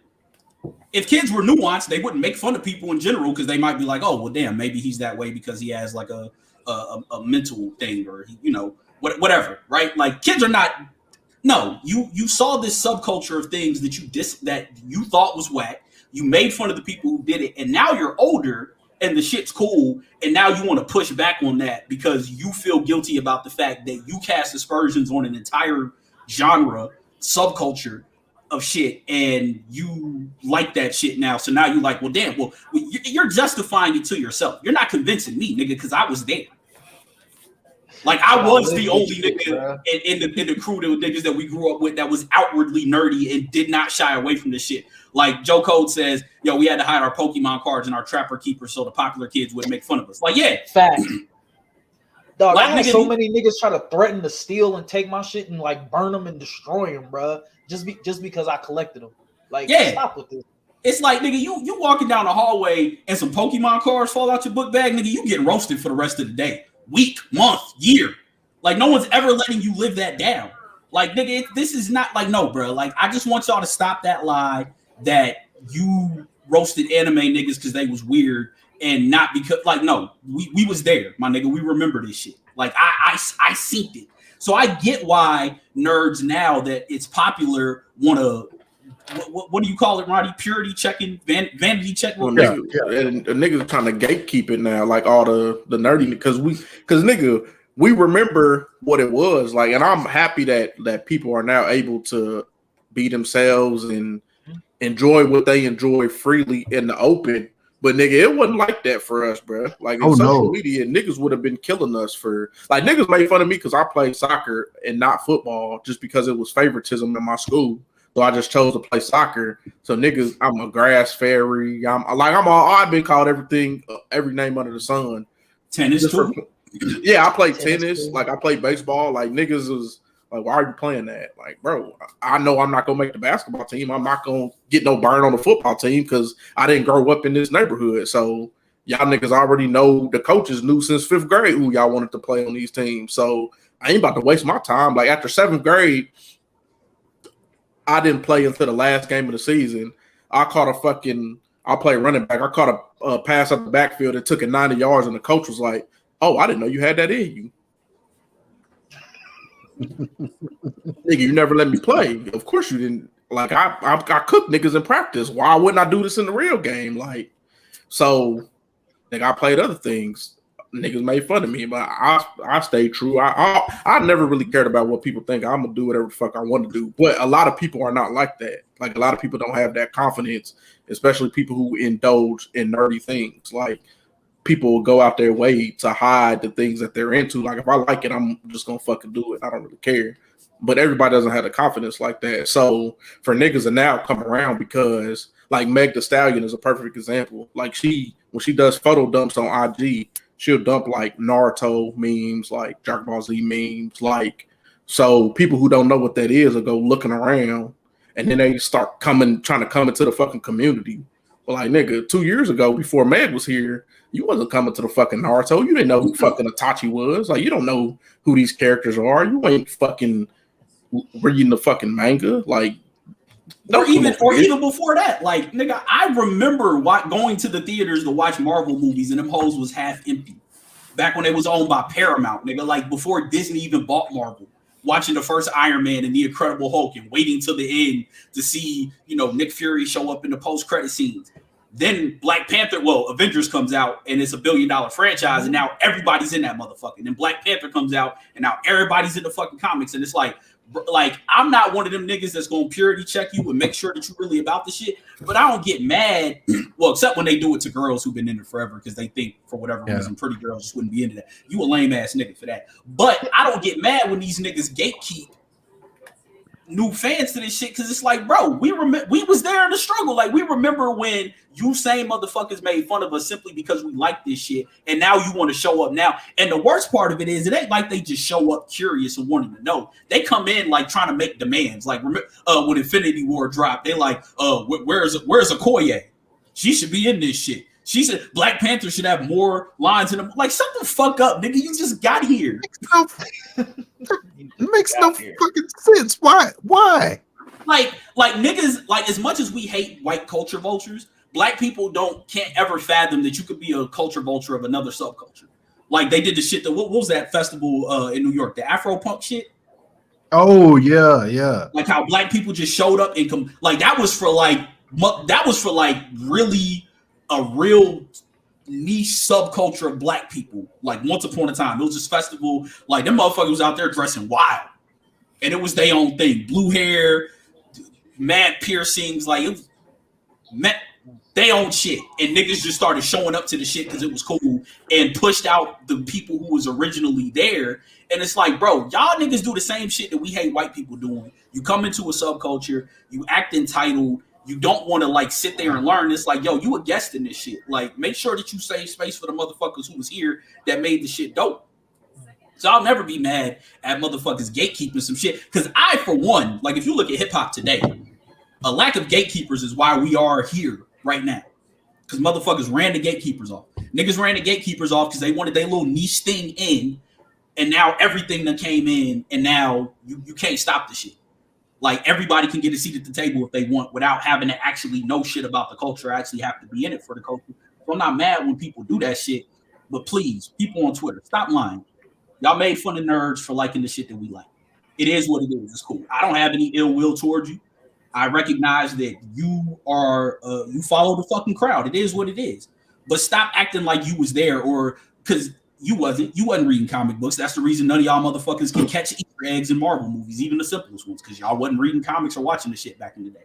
If kids were nuanced, they wouldn't make fun of people in general because they might be like, oh, well, damn, maybe he's that way because he has like a mental thing or whatever, right? Like kids are not. No, you saw this subculture of things that you thought was whack. You made fun of the people who did it, and now you're older and the shit's cool, and now you want to push back on that because you feel guilty about the fact that you cast aspersions on an entire genre, subculture of shit, and you like that shit now. So now you're like, well, damn, you're justifying it to yourself. You're not convincing me, nigga, because I was there. Like I was the only nigga in the crew of niggas that we grew up with that was outwardly nerdy and did not shy away from this shit. Like Joe Code says, yo, we had to hide our Pokemon cards and our Trapper Keepers so the popular kids wouldn't make fun of us. Like, yeah. Fact. Dog, Like, I had nigga, so many niggas try to threaten to steal and take my shit and like burn them and destroy them, bro. Just because I collected them. Like, Yeah. stop with this. It's like, nigga, you walking down the hallway and some Pokemon cards fall out your book bag, nigga, you getting roasted for the rest of the day. Week, month, year. Like, no one's ever letting you live that down. Like, nigga, this is not like, no, bro. Like, I just want y'all to stop that lie that you roasted anime niggas because they was weird and not because, like, no, we was there, my nigga. We remember this shit. Like, I seen it. So I get why nerds now that it's popular want to, what do you call it, Roddy? Purity checking, vanity checking. Well, and niggas trying to gatekeep it now, like all the nerdy, because nigga, we remember what it was like, and I'm happy that people are now able to be themselves and enjoy what they enjoy freely in the open. But nigga, it wasn't like that for us, bro. Like in social media, niggas would have been killing us for like niggas made fun of me because I played soccer and not football just because it was favoritism in my school. So I just chose to play soccer. So niggas, I'm a grass fairy. I've been called everything, every name under the sun. Tennis too. Yeah, I played tennis. Like I played baseball. Like niggas was like, why are you playing that? Like, bro, I know I'm not gonna make the basketball team. I'm not gonna get no burn on the football team because I didn't grow up in this neighborhood. So y'all niggas already know, the coaches knew since 5th grade who y'all wanted to play on these teams. So I ain't about to waste my time. Like after 7th grade, I didn't play until the last game of the season. I played running back. I caught a pass up the backfield that took it 90 yards, and the coach was like, "Oh, I didn't know you had that in you." Nigga, you never let me play. Of course you didn't. Like I cooked niggas in practice. Why wouldn't I do this in the real game? Like, so nigga, I played other things. Niggas made fun of me, but I stayed true. I never really cared about what people think. I'm gonna do whatever the fuck I want to do. But a lot of people are not like that. Like a lot of people don't have that confidence, especially people who indulge in nerdy things. Like people will go out their way to hide the things that they're into. Like if I like it, I'm just gonna fucking do it. I don't really care. But everybody doesn't have the confidence like that. So for niggas to now come around, because like Meg Thee Stallion is a perfect example. Like when she does photo dumps on IG, she'll dump like Naruto memes, like Dragon Ball Z memes, like, so people who don't know what that is will go looking around and then they start trying to come into the fucking community. But like, nigga, 2 years ago, before Meg was here, you wasn't coming to the fucking Naruto. You didn't know who fucking Itachi was. Like, you don't know who these characters are. You ain't fucking reading the fucking manga. Like, or even before that, like, nigga, I remember going to the theaters to watch Marvel movies and them hoes was half empty. Back when it was owned by Paramount, nigga, like before Disney even bought Marvel. Watching the first Iron Man and the Incredible Hulk and waiting till the end to see, Nick Fury show up in the post-credit scenes. Then Black Panther, Avengers comes out and it's $1 billion franchise and now everybody's in that motherfucker. Then Black Panther comes out and now everybody's in the fucking comics and it's like I'm not one of them niggas that's gonna purity check you and make sure that you're really about the shit. But I don't get mad, except when they do it to girls who've been in it forever because they think for whatever reason pretty girls just wouldn't be into that. You a lame ass nigga for that. But I don't get mad when these niggas gatekeep new fans to this shit because it's like, bro, we was there in the struggle. Like we remember when you same motherfuckers made fun of us simply because we like this shit, and now you want to show up now. And the worst part of it is it ain't like they just show up curious and wanting to know. They come in like trying to make demands. Like when Infinity War dropped, they like, where's Okoye? She should be in this shit. She said Black Panther should have more lines in them. Like, shut the fuck up, nigga. You just got here. It makes no fucking sense. Why? Like niggas, like as much as we hate white culture vultures, black people can't ever fathom that you could be a culture vulture of another subculture. Like they did the shit that what was that festival in New York, the Afro punk shit? Oh yeah. Like how black people just showed up and that was for really a real niche subculture of black people. Like once upon a time, it was this festival. Like them motherfuckers was out there dressing wild, and it was their own thing. Blue hair, mad piercings. Like it was They own shit, and niggas just started showing up to the shit because it was cool and pushed out the people who was originally there. And it's like, bro, y'all niggas do the same shit that we hate white people doing. You come into a subculture, you act entitled, you don't want to like sit there and learn. It's like, yo, you a guest in this shit. Like, make sure that you save space for the motherfuckers who was here that made the shit dope. So I'll never be mad at motherfuckers gatekeeping some shit. Because I, for one, like if you look at hip hop today, a lack of gatekeepers is why we are here right now. Because motherfuckers ran the gatekeepers off. Niggas ran the gatekeepers off because they wanted their little niche thing in. And now everything that came in, and now you can't stop the shit. Like everybody can get a seat at the table if they want without having to actually know shit about the culture, actually have to be in it for the culture. So I'm not mad when people do that shit. But please, people on Twitter, stop lying. Y'all made fun of nerds for liking the shit that we like. It is what it is. It's cool. I don't have any ill will towards you. I recognize that you are you follow the fucking crowd. It is what it is. But stop acting like you was there, or because you wasn't reading comic books. That's the reason none of y'all motherfuckers can catch Easter eggs in Marvel movies, even the simplest ones, because y'all wasn't reading comics or watching the shit back in the day.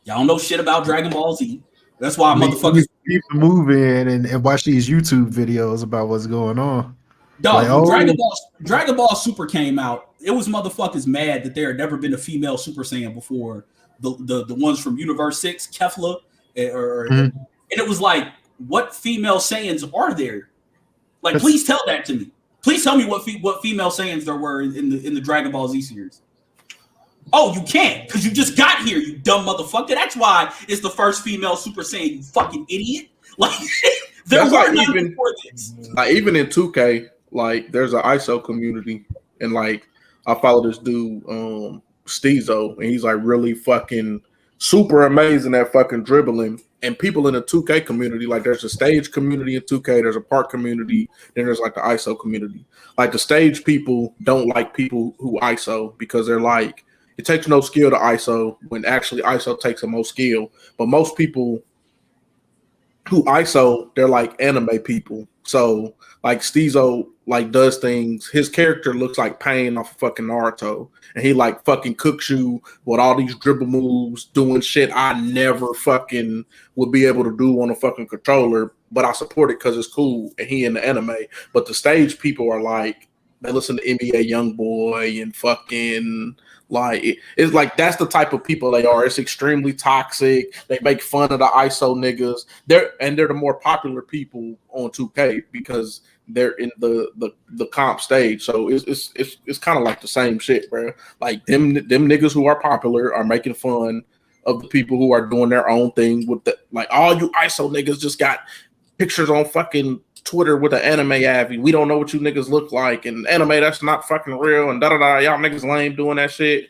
Y'all don't know shit about Dragon Ball Z. That's why motherfuckers keep moving and watch these YouTube videos about what's going on. Dog, like, Dragon Ball Super came out. It was motherfuckers mad that there had never been a female Super Saiyan before. The ones from Universe 6, Kefla, and it was like, what female Saiyans are there? Like, please tell that to me. Please tell me what female Saiyans there were in the Dragon Ball Z series. Oh, you can't, because you just got here, you dumb motherfucker. That's why it's the first female Super Saiyan, you fucking idiot. Like, there were like none before this. Like, even in 2K, like, there's an ISO community, and like, I follow this dude, Steezo, and he's like really fucking super amazing at fucking dribbling. And people in the 2K community, like, there's a stage community in 2K, there's a park community, then there's like the ISO community. Like, the stage people don't like people who ISO because they're like, it takes no skill to ISO when actually ISO takes the most skill. But most people who ISO, they're like anime people. So like Steezo like does things. His character looks like Pain off of fucking Naruto, and he like fucking cooks you with all these dribble moves, doing shit I never fucking would be able to do on a fucking controller. But I support it because it's cool, and he in the anime. But the stage people are like, they listen to NBA YoungBoy and fucking like it's like that's the type of people they are. It's extremely toxic. They make fun of the ISO niggas. They're the more popular people on 2K because they're in the comp stage. So it's kind of like the same shit, bro. Like them niggas who are popular are making fun of the people who are doing their own thing with the like all you ISO niggas just got pictures on fucking Twitter with an anime avi. We don't know what you niggas look like, and anime that's not fucking real, and y'all niggas lame doing that shit.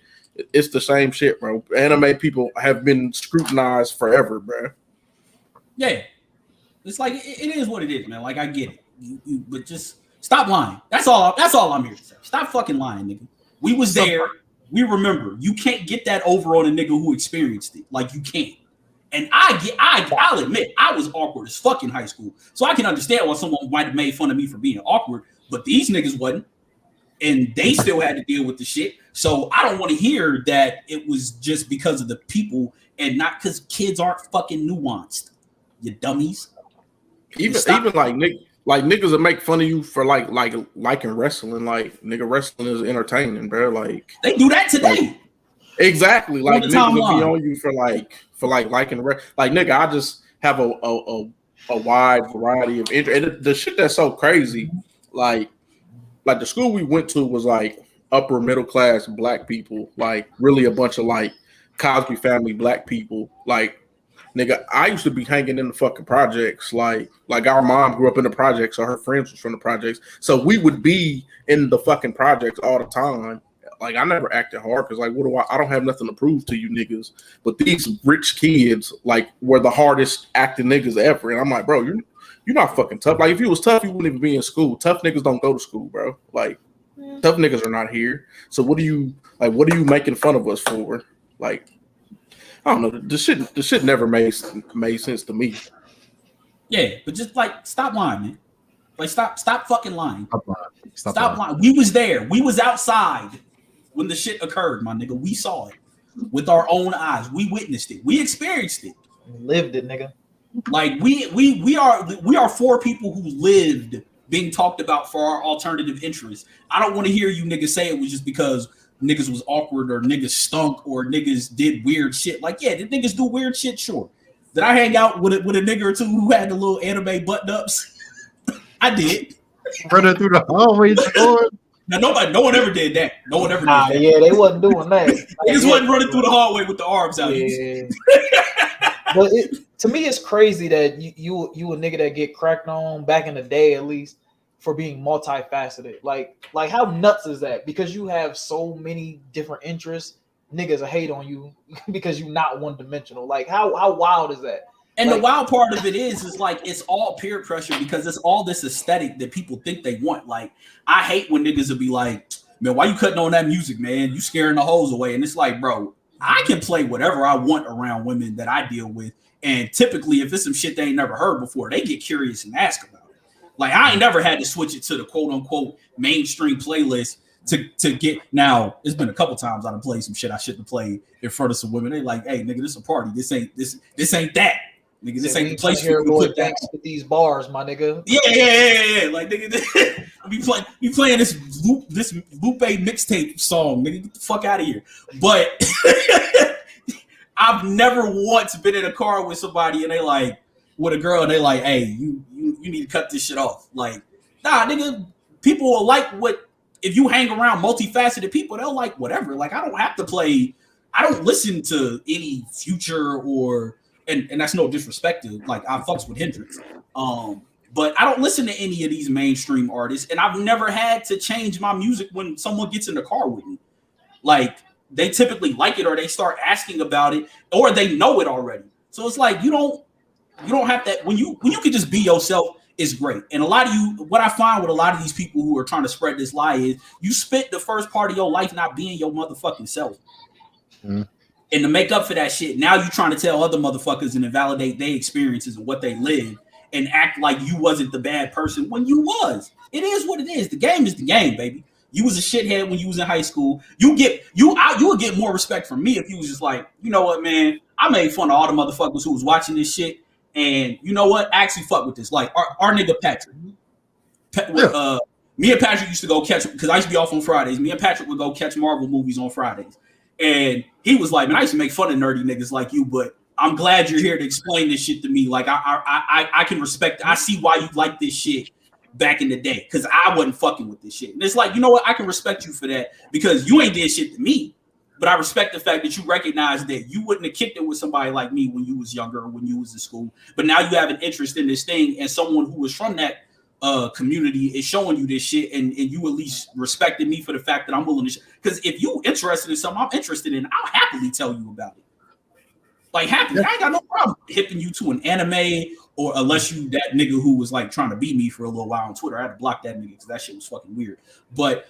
It's the same shit, bro. Anime people have been scrutinized forever, bro. Yeah, it's like it is what it is, man. Like, I get it, but just stop lying. That's all I'm here to say. Stop fucking lying, nigga. We was there. We remember. You can't get that over on a nigga who experienced it. Like, you can't. And I'll admit, I was awkward as fuck in high school. So I can understand why someone might have made fun of me for being awkward, but these niggas wasn't. And they still had to deal with the shit. So I don't want to hear that it was just because of the people and not because kids aren't fucking nuanced. You dummies. Even like niggas that make fun of you for liking wrestling. Like, nigga, wrestling is entertaining, bro. Like, they do that today. Like, exactly. Like, niggas will be on you for liking like, nigga, I just have a wide variety of interest. And the shit that's so crazy, like the school we went to was like upper middle class black people, like really a bunch of like Cosby family black people. Like, nigga, I used to be hanging in the fucking projects. Like our mom grew up in the projects, so her friends was from the projects. So we would be in the fucking projects all the time. Like, I never acted hard because, like, I don't have nothing to prove to you niggas. But these rich kids, like, were the hardest acting niggas ever. And I'm like, bro, you're not fucking tough. Like, if you was tough, you wouldn't even be in school. Tough niggas don't go to school, bro. Like, tough niggas are not here. So what are you making fun of us for? Like, I don't know. The shit never made sense to me. Yeah, but just like stop lying, man. Like, stop fucking lying. Stop lying. We was there. We was outside when the shit occurred, my nigga. We saw it with our own eyes. We witnessed it. We experienced it. Lived it, nigga. Like we are four people who lived being talked about for our alternative interests. I don't want to hear you niggas say it was just because niggas was awkward or niggas stunk or niggas did weird shit. Like, yeah, did niggas do weird shit? Sure. Did I hang out with a nigga or two who had the little anime button ups? I did. Running through the hallways. Now no one ever did that. No one ever did that. Yeah, they wasn't doing that. Niggas wasn't running through the hallway with the arms out. Yeah. But to me, it's crazy that you a nigga that get cracked on back in the day, at least, for being multifaceted. Like how nuts is that? Because you have so many different interests, niggas will hate on you because you're not one dimensional. Like how wild is that? And like, the wild part of it is like it's all peer pressure because it's all this aesthetic that people think they want. Like I hate when niggas will be like, man, why you cutting on that music, man? You scaring the hoes away. And it's like, bro, I can play whatever I want around women that I deal with. And typically, if it's some shit they ain't never heard before, they get curious and ask about it. Like I ain't never had to switch it to the quote unquote mainstream playlist to get. Now it's been a couple times I done played some shit I shouldn't have played in front of some women. They like, hey nigga, this a party. This ain't that. Nigga, this ain't the place for you to put that with these bars, my nigga. Yeah. Like nigga, be playing this Lupe mixtape song, nigga. Get the fuck out of here. But I've never once been in a car with somebody and they like with a girl and they like, hey, you need to cut this shit off. Like, nah, nigga, people will like what if you hang around multifaceted people, they'll like whatever. Like, I don't listen to any Future or and that's no disrespect to like I fucks with Hendrix. But I don't listen to any of these mainstream artists, and I've never had to change my music when someone gets in the car with me. Like they typically like it or they start asking about it or they know it already. So it's like you don't have that when you can just be yourself is great. And a lot of you, what I find with a lot of these people who are trying to spread this lie is you spent the first part of your life not being your motherfucking self. Mm. And to make up for that shit, now you're trying to tell other motherfuckers and invalidate their experiences and what they lived and act like you wasn't the bad person when you was. It is what it is. The game is the game, baby. You was a shithead when you was in high school. You would get more respect from me if you was just like, you know what, man? I made fun of all the motherfuckers who was watching this shit. And you know what? I actually fuck with this. Like our nigga Patrick. Me and Patrick used to go catch, because I used to be off on Fridays. Me and Patrick would go catch Marvel movies on Fridays. And he was like, man, I used to make fun of nerdy niggas like you, but I'm glad you're here to explain this shit to me. Like I can respect, I see why you like this shit back in the day, because I wasn't fucking with this shit. And it's like, you know what? I can respect you for that because you ain't did shit to me, but I respect the fact that you recognize that you wouldn't have kicked it with somebody like me when you was younger or when you was in school. But now you have an interest in this thing, and someone who was from that community is showing you this shit, and you at least respected me for the fact that I'm willing to. Because if you interested in something I'm interested in, I'll happily tell you about it. Like happily, I ain't got no problem hipping you to an anime, or unless you that nigga who was like trying to beat me for a little while on Twitter. I had to block that nigga because that shit was fucking weird. But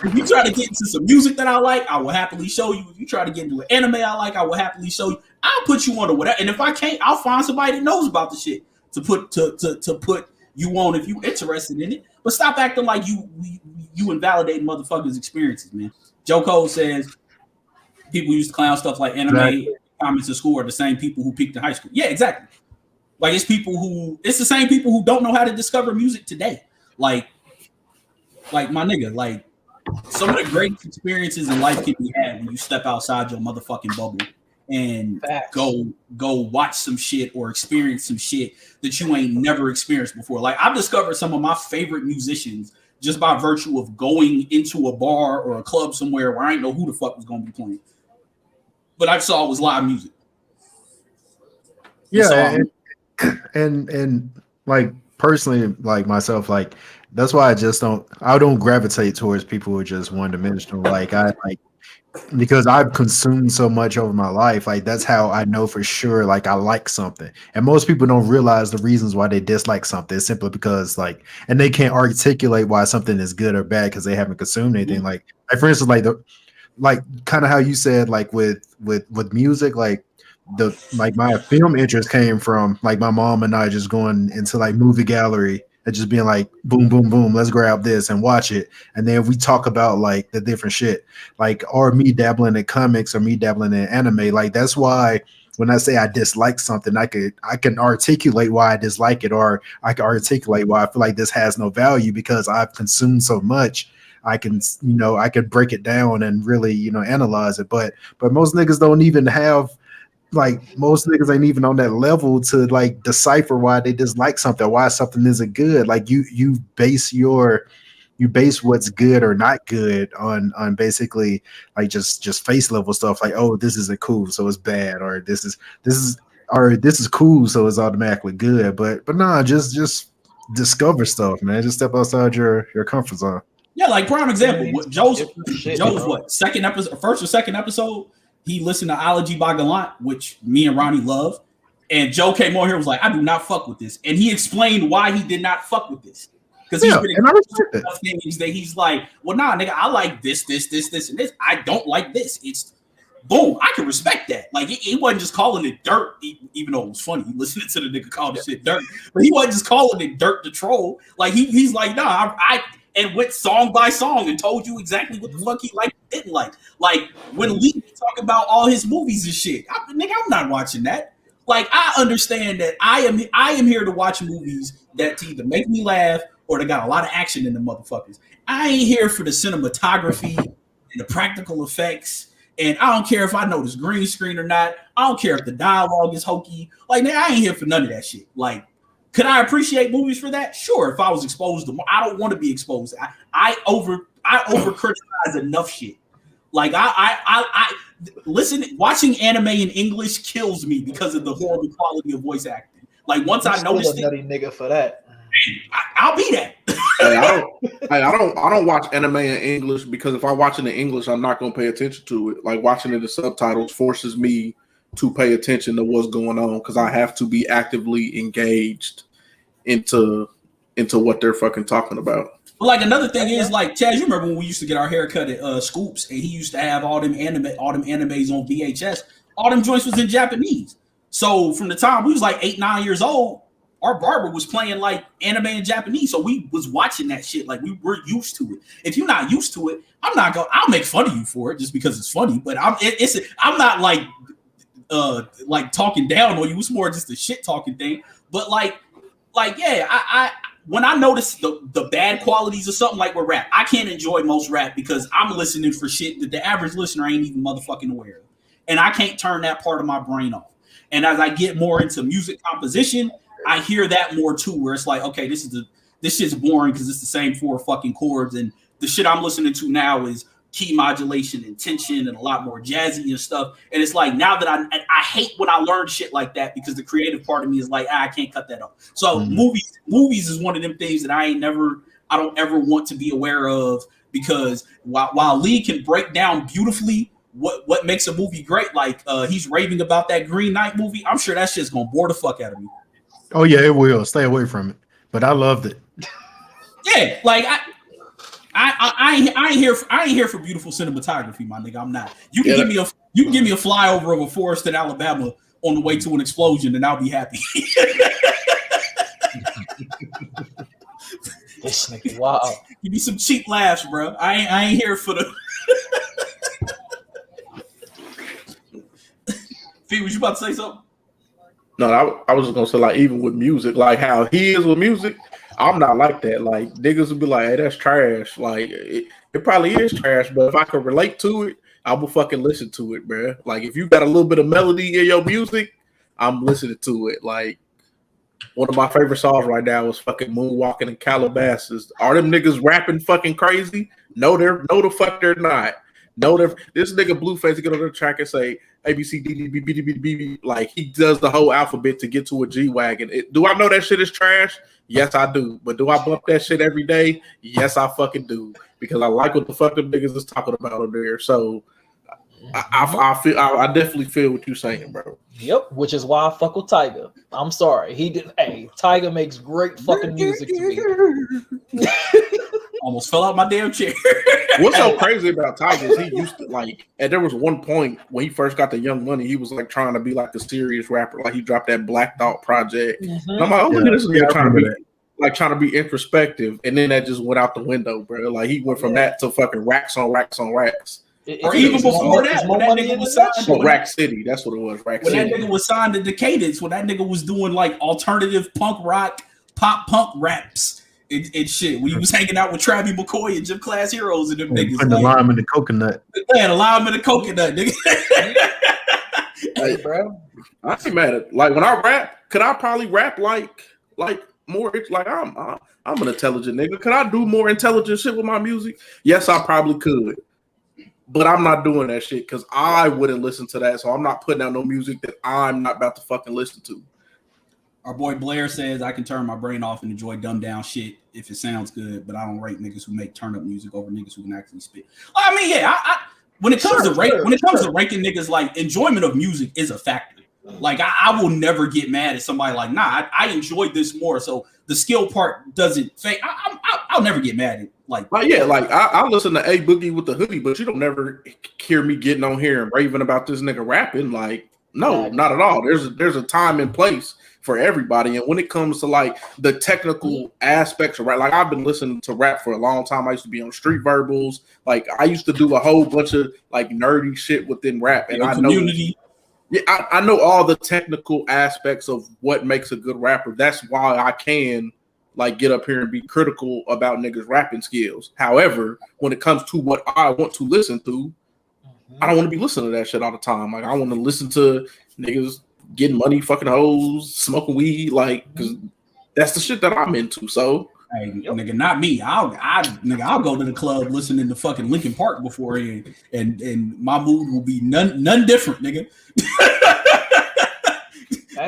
if you try to get into some music that I like, I will happily show you. If you try to get into an anime I like, I will happily show you. I'll put you on to whatever. And if I can't, I'll find somebody that knows about the shit to put you on if you interested in it. But stop acting like you invalidate motherfuckers' experiences, man. Joe Cole says people used to clown stuff like anime comments in school are the same people who peaked in high school. Yeah, exactly. Like it's the same people who don't know how to discover music today. Like my nigga, like some of the greatest experiences in life can be had when you step outside your motherfucking bubble and go watch some shit or experience some shit that you ain't never experienced before. Like I've discovered some of my favorite musicians just by virtue of going into a bar or a club somewhere where I didn't know who the fuck was going to be playing. But I saw it was live music. Yeah, and like personally, like myself, like that's why I don't gravitate towards people who are just one dimensional. Because I've consumed so much over my life, like that's how I know for sure like I like something. And most people don't realize the reasons why they dislike something. It's simply because and they can't articulate why something is good or bad because they haven't consumed anything. Mm-hmm. Like for instance, like kind of how you said, like with music, like my film interest came from like my mom and I just going into like movie gallery and just being like, boom, boom, boom, let's grab this and watch it. And then we talk about like the different shit, like, or me dabbling in comics or me dabbling in anime. Like, that's why when I say I dislike something, I can articulate why I dislike it, or I can articulate why I feel like this has no value because I've consumed so much. I can break it down and really, analyze it. But most niggas don't even have, like, most niggas ain't even on that level to like decipher why they dislike something, why something isn't good. Like you base what's good or not good on basically like just face level stuff. Like, oh, this isn't cool, so it's bad, or this is cool, so it's automatically good. But nah, just discover stuff, man. Just step outside your comfort zone. Yeah, like prime example, Joe's bro. first or second episode, he listened to Ology by Gallant, which me and Ronnie love. And Joe came on here and was like, I do not fuck with this. And he explained why he did not fuck with this. Because he's been things that he's like, well, nah, nigga, I like this, and this. I don't like this. It's boom. I can respect that. Like, he wasn't just calling it dirt, even though it was funny. He listening to the nigga call the shit dirt. But he wasn't just calling it dirt to troll. Like, he's like, nah, I and went song by song and told you exactly what the fuck he liked and didn't like. Like, when Lee talk about all his movies and shit, I'm not watching that. Like, I understand that I am here to watch movies that to either make me laugh or they got a lot of action in the motherfuckers. I ain't here for the cinematography and the practical effects. And I don't care if I know this green screen or not. I don't care if the dialogue is hokey. Like, man, I ain't here for none of that shit. Like, could I appreciate movies for that? Sure, if I was exposed to more. I don't want to be exposed. I over criticize enough shit. Like, I watching anime in English kills me because of the horrible quality of voice acting. Like, once I noticed a nutty nigga for that. I'll be that. I don't watch anime in English because if I watch it in English, I'm not gonna pay attention to it. Like, watching it in the subtitles forces me to pay attention to what's going on because I have to be actively engaged into what they're fucking talking about. But like, another thing is, like, Chaz, you remember when we used to get our hair cut at Scoops and he used to have all them animes on VHS. All them joints was in Japanese. So from the time we was like 8-9 years old, our barber was playing like anime in Japanese. So we was watching that shit. Like, we were used to it. If you're not used to it, I'll make fun of you for it just because it's funny. But I'm not like talking down on you. It's more just a shit talking thing. But like yeah, I when I notice the bad qualities of something like with rap, I can't enjoy most rap because I'm listening for shit that the average listener ain't even motherfucking aware of. And I can't turn that part of my brain off. And as I get more into music composition, I hear that more too, where it's like, okay, this shit's boring because it's the same 4 fucking chords. And the shit I'm listening to now is key modulation and tension and a lot more jazzy and stuff. And it's like, now that I hate when I learn shit like that because the creative part of me is like, I can't cut that off. So movies is one of them things that I don't ever want to be aware of, because while Lee can break down beautifully what makes a movie great, like he's raving about that Green Knight movie, I'm sure that shit's gonna bore the fuck out of me. Oh yeah, it will. Stay away from it. But I loved it. Yeah, like I ain't here for beautiful cinematography, my nigga. I'm not. You can give me a flyover of a forest in Alabama on the way to an explosion, and I'll be happy. This nigga, wow. Give me some cheap laughs, bro. I ain't here for the. Fee, was you about to say something? No, I was just gonna say, like, even with music, like how he is with music, I'm not like that. Like, niggas would be like, hey, that's trash. Like, it probably is trash, but if I can relate to it, I will fucking listen to it, bro. Like, if you got a little bit of melody in your music, I'm listening to it. Like, one of my favorite songs right now is fucking Moonwalking in Calabasas. Are them niggas rapping fucking crazy? No, the fuck they're not. No, this nigga Blueface get on the track and say A B C D D B B D B D B, like he does the whole alphabet to get to a G wagon. Do I know that shit is trash? Yes, I do. But do I bump that shit every day? Yes, I fucking do, because I like what the fuck them niggas is talking about over there. So I definitely feel what you're saying, bro. Yep, which is why I fuck with Tyga. I'm sorry, he did. Hey, Tyga makes great fucking music to me. Almost fell out my damn chair. What's so crazy about Tyga is he used to, like, and there was one point when he first got the Young Money, he was like trying to be like a serious rapper. Like, he dropped that Black Thought project. Mm-hmm. And I'm like, oh, look at this nigga trying to be like trying to be introspective, and then that just went out the window, bro. Like he went from that to fucking racks on racks on racks. Or even before that, when that nigga was signed, Rack City, that's what it was. Rack when City. that nigga was signed to Decadence, when that nigga was doing like alternative punk rock, pop punk raps and shit. When he was hanging out with Travie McCoy and Gym Class Heroes and them niggas. Putting the lime in the coconut. Yeah, the lime in the coconut, nigga. Hey, bro. I ain't mad at like when I rap. Could I probably rap like more? Like I'm an intelligent nigga. Could I do more intelligent shit with my music? Yes, I probably could. But I'm not doing that shit because I wouldn't listen to that. So I'm not putting out no music that I'm not about to fucking listen to. Our boy Blair says I can turn my brain off and enjoy dumbed down shit if it sounds good, but I don't rate niggas who make turn up music over niggas who can actually spit. I mean, yeah, I when it comes to ranking niggas, like enjoyment of music is a factor. Like I will never get mad at somebody like, nah, I enjoyed this more. So the skill part doesn't fake. I'll never get mad at like yeah, like I listen to A Boogie with the Hoodie, but you don't never hear me getting on here and raving about this nigga rapping. Like, no, not at all. There's a time and place for everybody. And when it comes to like the technical aspects of rap, like I've been listening to rap for a long time. I used to be on Street Verbals. Like I used to do a whole bunch of like nerdy shit within rap. And I community. I know all the technical aspects of what makes a good rapper. That's why I can like get up here and be critical about niggas' rapping skills. However, when it comes to what I want to listen to, I don't want to be listening to that shit all the time. Like I want to listen to niggas getting money, fucking hoes, smoking weed, like because that's the shit that I'm into. So, hey, nigga, not me. I'll go to the club listening to fucking Linkin Park before and my mood will be none different, nigga.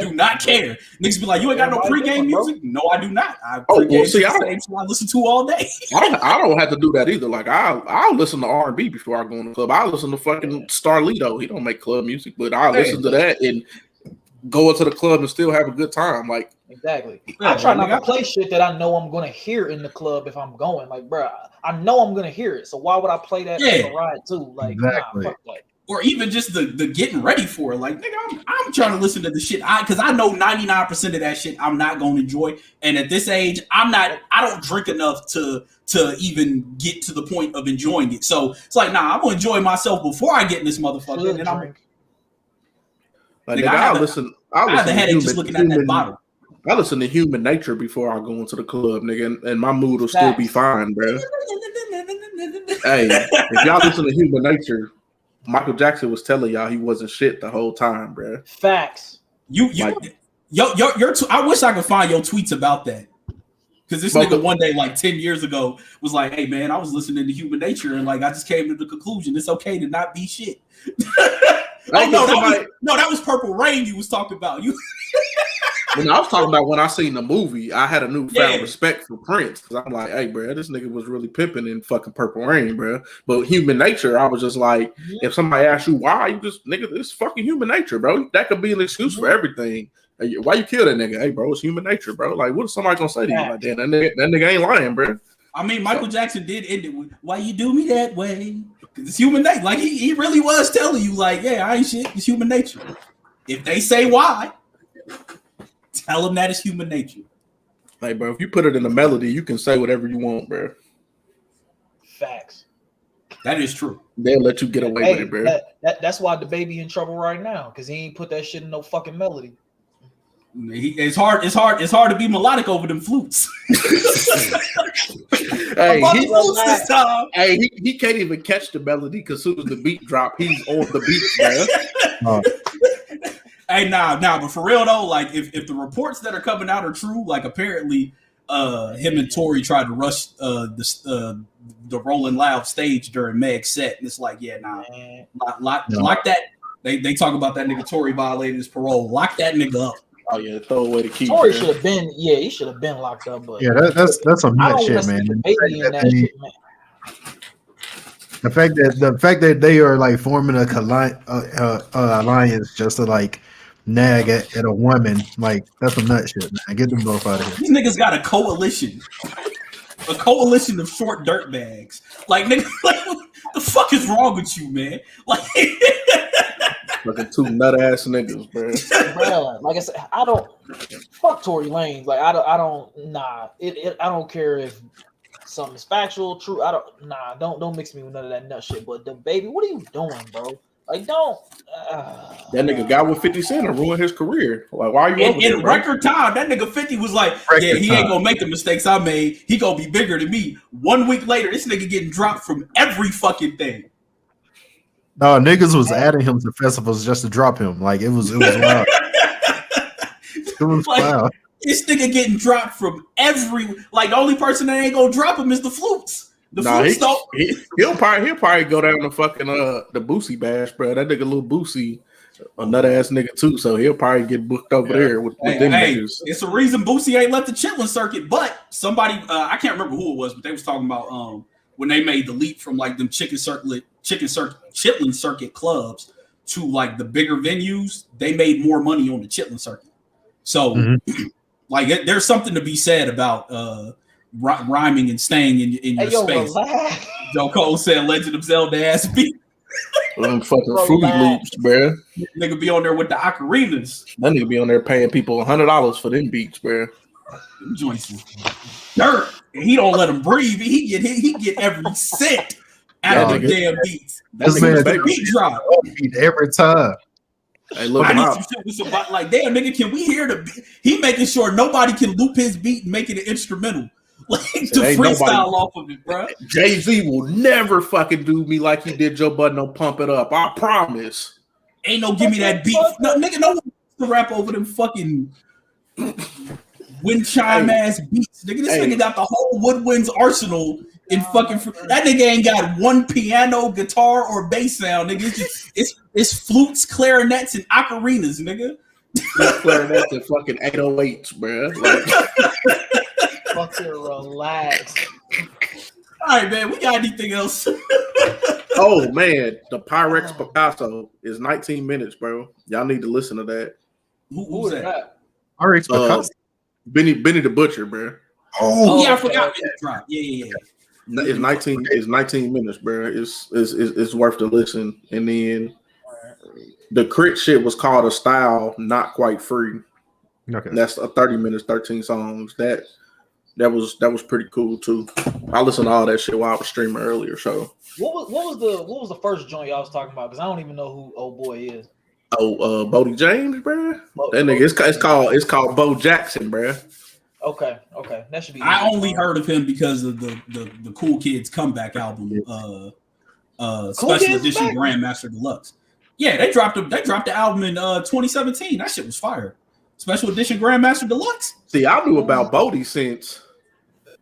Do not care. Niggas be like, you ain't got no pregame music? No, I do not. I listen to all day. I don't have to do that either. Like I'll listen to R&B before I go in the club. I listen to fucking Starlito. He don't make club music, but I listen to that and go into the club and still have a good time. Like exactly. I try not to play shit that I know I'm gonna hear in the club if I'm going. Like, bro, I know I'm gonna hear it. So why would I play that on the ride too? Like, exactly. Nah, fuck that. Or even just the getting ready for it. Like, nigga, I'm trying to listen to the shit because I know 99% of that shit I'm not gonna enjoy. And at this age, I don't drink enough to even get to the point of enjoying it. So it's like, nah, I'm gonna enjoy myself before I get in this motherfucker. And I'm like, nigga, I listen the headache just looking at that bottle. I listen to Human Nature before I go into the club, nigga, and my mood will still be fine, bro. Hey, if y'all listen to Human Nature, Michael Jackson was telling y'all he wasn't shit the whole time, bro. Facts. I wish I could find your tweets about that. Because this nigga one day, like 10 years ago, was like, hey, man, I was listening to Human Nature, and like I just came to the conclusion it's okay to not be shit. That was Purple Rain you was talking about. When I was talking about when I seen the movie, I had a newfound respect for Prince because I'm like, hey, bro, this nigga was really pimping in fucking Purple Rain, bro. But Human Nature, I was just like, if somebody asks you why, you just nigga, it's fucking Human Nature, bro. That could be an excuse for everything. Why you kill that nigga? Hey, bro, it's Human Nature, bro. Like, what is somebody gonna say to you like that? That nigga ain't lying, bro. I mean, Michael Jackson did end it with, why you do me that way? Because it's human nature. Like, he really was telling you, like, yeah, I ain't shit. It's human nature. If they say why, tell them that it's human nature. Like, bro, if you put it in a melody, you can say whatever you want, bro. Facts. That is true. They'll let you get away with it, bro. That's why the baby in trouble right now, because he ain't put that shit in no fucking melody. It's hard to be melodic over them flutes. Hey, he can't even catch the melody because as soon as the beat drop, he's on the beat, man. Hey, but for real though, like if the reports that are coming out are true, like apparently him and Tory tried to rush the Rolling Loud stage during Meg's set, and it's like, lock that. They talk about that nigga Tory violating his parole. Lock that nigga up. Oh yeah, throw away the key. Tory should have been, he should have been locked up. But that's some nut shit, man. The fact that they are like forming a alliance just to like nag at a woman, like that's some nut shit, man. Get them both out of here. These niggas got a coalition of short dirt bags. Like, nigga, like, what the fuck is wrong with you, man? Like, Fucking two nut ass niggas, bro. Bro, like I said, I don't fuck Tory Lanez. Like I don't nah. I don't care if something's factual, true. Don't mix me with none of that nut shit. But the baby, what are you doing, bro? Like don't. That nigga got with 50 Cent and ruined his career. Like, why are you in record time? That nigga 50 was like, yeah, he ain't gonna make the mistakes I made. He gonna be bigger than me. 1 week later, this nigga getting dropped from every fucking thing. No, niggas was adding him to festivals just to drop him. Like it was wild. It was like, wild. This nigga getting dropped from every. Like the only person that ain't gonna drop him is the Flutes. He'll probably go down to fucking the Boosie bash, bro. That nigga Lil Boosie, a nut ass nigga too. So he'll probably get booked over there with them niggas. It's a reason Boosie ain't left the chitlin circuit. But somebody, I can't remember who it was, but they was talking about when they made the leap from like them chitlin circuit clubs to like the bigger venues. They made more money on the chitlin circuit. So like there's something to be said about rhyming and staying in your space. Relax. Joe Cole said Legend of Zelda ass beat. Them fucking Fruity Loops, bro. Nigga be on there with the ocarinas. That nigga be on there paying people $100 for them beats, bro. Them joints is dirt. And he don't let him breathe. He get every cent out of the damn beats. This man beat drop every time. Hey, look, I need some shit with somebody like, damn nigga, can we hear the beat? He making sure nobody can loop his beat and make it an instrumental. Like to freestyle off of it, bro. Jay-Z will never fucking do me like he did Joe Budden on Pump It Up. I promise. Ain't no give me that beat. No, nigga, no one wants to rap over them fucking wind chime ass beats. Nigga, this nigga got the whole woodwinds arsenal in fucking. That nigga ain't got one piano, guitar, or bass sound. Nigga, it's flutes, clarinets, and ocarinas, nigga. Clarinets and fucking 808s, bro. Like, fucking relax. All right, man. We got anything else? Oh man, the Pyrex Picasso is 19 minutes, bro. Y'all need to listen to that. Who's that? Pyrex Picasso. Benny the Butcher, bro. Oh yeah, I forgot. Yeah. It's 19 minutes, bro. It's worth the listen. And then the crit shit was called A Style Not Quite Free. Okay, that's a 30 minutes, 13 songs. That was pretty cool too. I listened to all that shit while I was streaming earlier. So what was the first joint y'all was talking about? Because I don't even know who old boy is. Oh, Bodie James, bro. That nigga, it's called Bo Jackson, bro. Okay, that should be. I only heard of him because of the Cool Kids comeback album, Special Edition Grandmaster Deluxe. Yeah, they dropped the album in 2017. That shit was fire. Special Edition Grandmaster Deluxe. See, I knew about Bodie since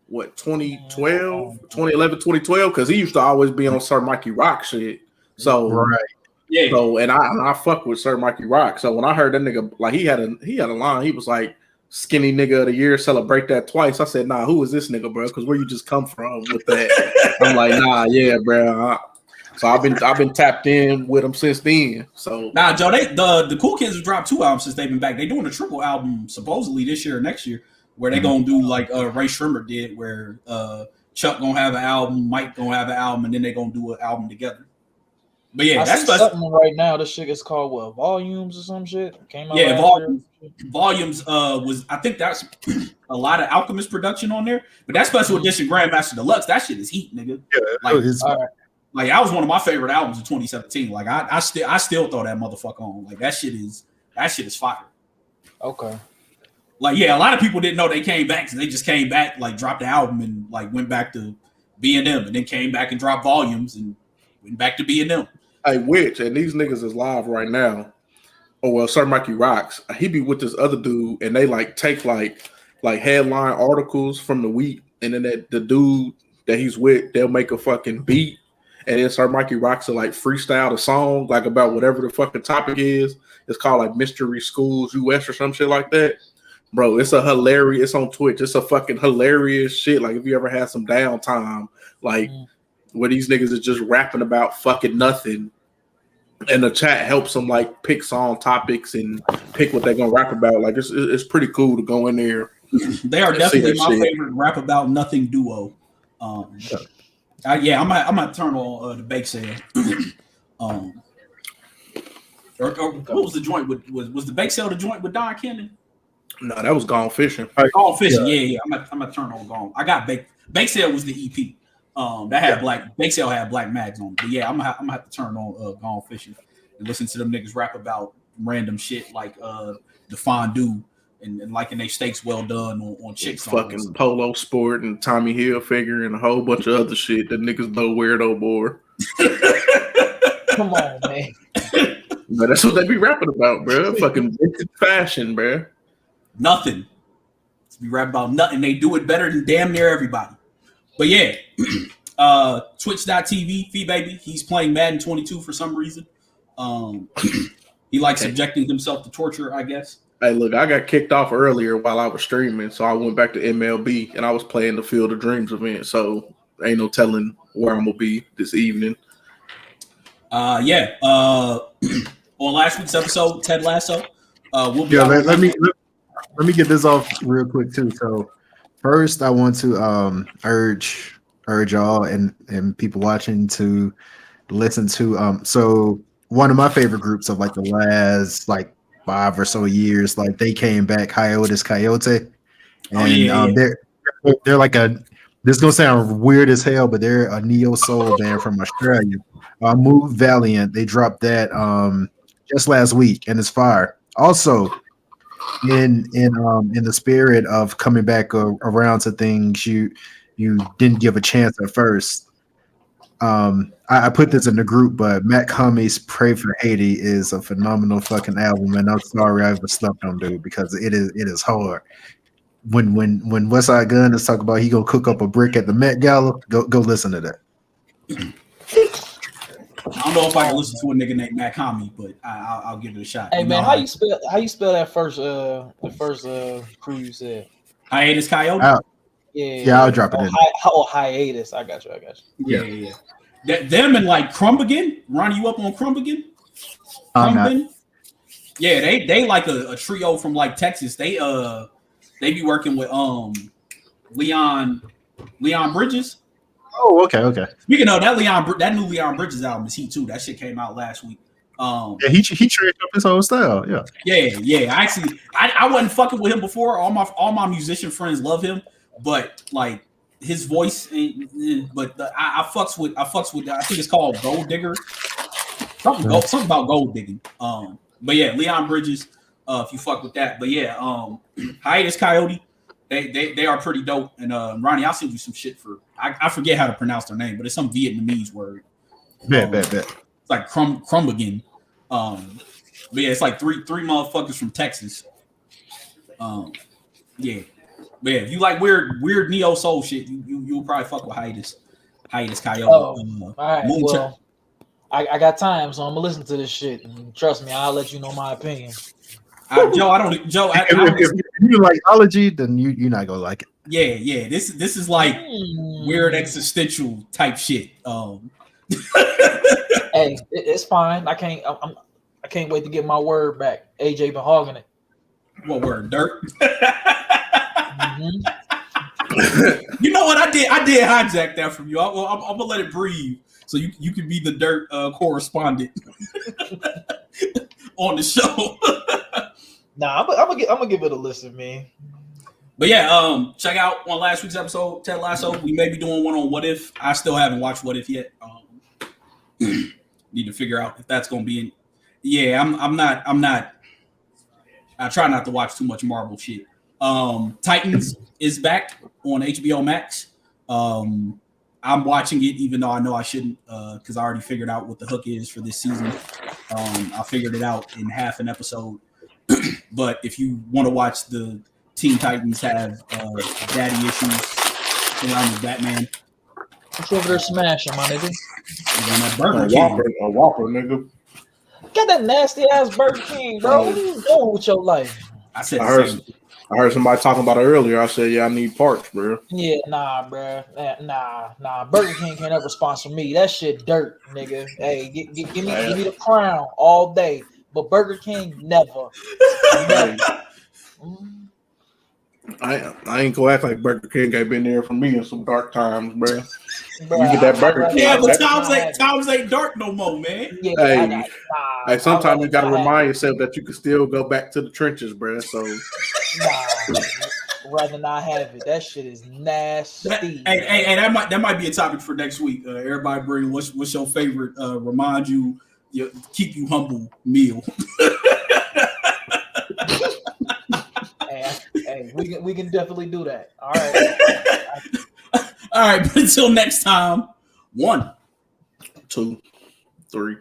what 2011, 2012, because he used to always be on Sir Mikey Rock shit. So right. Yeah. So and I fuck with Sir Mikey Rock. So when I heard that nigga, like he had a line, he was like skinny nigga of the year, celebrate that twice. I said, nah, who is this nigga, bro? Because where you just come from with that? I'm like, nah, yeah, bro. So I've been tapped in with them since then. So nah, Joe, the Cool Kids have dropped 2 albums since they've been back. They're doing a triple album supposedly this year or next year, where they gonna do like Ray Shrimmer did, where Chuck gonna have an album, Mike gonna have an album, and then they gonna do an album together. But yeah, that's something right now. This shit is called what, Volumes or some shit. Came out. Yeah, Volumes was, I think that's a lot of Alchemist production on there. But that Special Edition Grandmaster Deluxe, that shit is heat, nigga. Yeah, like that was one of my favorite albums in 2017. Like I still throw that motherfucker on. Like that shit is fire. Okay. Like yeah, a lot of people didn't know they came back because they just came back, like dropped the album and like went back to B&M and then came back and dropped Volumes and went back to B&M. Hey, and these niggas is live right now. Oh well, Sir Mikey Rocks. He be with this other dude, and they like take like headline articles from the week, and then the dude that he's with, they'll make a fucking beat, and then Sir Mikey Rocks will like freestyle the song like about whatever the fucking topic is. It's called like Mystery Schools US or some shit like that. Bro, it's it's on Twitch. It's a fucking hilarious shit. Like if you ever had some downtime, like where these niggas is just rapping about fucking nothing, and the chat helps them like pick song topics and pick what they're gonna rap about. Like it's pretty cool to go in there. They are definitely my favorite rap about nothing duo. I'm gonna turn on the bake sale. Or what was the joint with was the bake sale the joint with Don Cannon? No, that was Gone Fishing. Gone Fishing, yeah. I'm gonna turn on Gone. I got Bake Sale was the EP. That had Bake Sale had Black Mags on it. But yeah, I'm gonna have to turn on Gone Fishing and listen to them niggas rap about random shit like the fondue and liking they steaks well done on chicks. Fucking Polo Sport and Tommy Hilfiger and a whole bunch of other shit that niggas know weirdo boy. Come on, man. But that's what they be rapping about, bro. Fucking vintage fashion, bro. Nothing. To be rapping about nothing. They do it better than damn near everybody. But yeah, Twitch.tv, Fee Baby, he's playing Madden 22 for some reason. He likes subjecting himself to torture, I guess. Hey, look, I got kicked off earlier while I was streaming, so I went back to MLB and I was playing the Field of Dreams event. So ain't no telling where I'm gonna be this evening. On last week's episode, Ted Lasso. We'll be let me get this off real quick too. So first, I want to urge y'all and people watching to listen to so one of my favorite groups of like the last like 5 or so years, like they came back, Hiatus Coyote, and they're like this is gonna sound weird as hell, but they're a neo soul band from Australia. Move Valiant, they dropped that just last week, and it's fire. Also, in the spirit of coming back around to things you didn't give a chance at first. I put this in the group, but Matt Cummings' "Pray for Haiti" is a phenomenal fucking album, and I'm sorry I ever slept on, dude, because it is hard. When Westside Gunn is talking about he gonna cook up a brick at the Met Gala, go listen to that. I don't know if I can listen to a nigga named Matt Comey, but I'll give it a shot. Hey man, how you spell that first crew you said? Hiatus Coyote. Yeah, I'll drop it in. Hiatus. I got you. Yeah. Them and like Crumbigan, Ronnie, you up on Crumbigan? Yeah, they like a trio from like Texas. They be working with Leon Bridges. Oh, okay. Speaking of that new Leon Bridges album is Heat 2. That shit came out last week. He changed up his whole style. Yeah. I wasn't fucking with him before. All my musician friends love him, but like his voice. But I fucks with. I think it's called Gold Digger. Something about gold digging. But yeah, Leon Bridges. If you fuck with that, but yeah, Hiatus Coyote. They are pretty dope. And Ronnie, I'll send you some shit for. I forget how to pronounce their name, but it's some Vietnamese word. Bet. It's like Crumbigan. But yeah, it's like three motherfuckers from Texas. Yeah. But yeah, if you like weird neo soul shit, you'll probably fuck with Hiatus Coyote. All right. Well, I got time, so I'm gonna listen to this shit. And trust me, I'll let you know my opinion. Joe, if you like ology, then you're not gonna like it. Yeah. This is like weird existential type shit. Hey, it's fine. I can't wait to get my word back. AJ been hogging it. What word? Dirt. Mm-hmm. You know what I did? I did hijack that from you. I'm gonna let it breathe, so you can be the dirt correspondent on the show. Nah, I'm gonna give it a listen, man. But yeah, check out on last week's episode, Ted Lasso. We may be doing one on What If. I still haven't watched What If yet. Need to figure out if that's gonna be in. Yeah, I'm not. I try not to watch too much Marvel shit. Titans is back on HBO Max. I'm watching it even though I know I shouldn't because I already figured out what the hook is for this season. I figured it out in half an episode. But if you want to watch the Teen Titans have daddy issues around with Batman, What's over there smashing, my nigga? that Burger King. A Whopper, nigga. Got that nasty ass Burger King, bro. What are you doing with your life? I said, I heard somebody talking about it earlier. I said, yeah, I need parts, bro. Yeah, nah, bro. Nah. Burger King can't ever sponsor me. That shit dirt, nigga. Hey, give me the crown all day. But Burger King, never. I ain't gonna act like Burger King ain't been there for me in some dark times, bro. Bruh, get that Burger I'd King. Yeah, rather but not times ain't dark no more, man. Yeah, Hey, nah, Hey, sometimes you I'd gotta rather not remind have yourself that you can still go back to the trenches, bro. So it. Nah, rather not have it. That shit is nasty. Hey, that might be a topic for next week. Everybody bring what's your favorite remind you, keep you humble meal. Hey, we can definitely do that. All right. All right, but until next time, 1, 2, 3.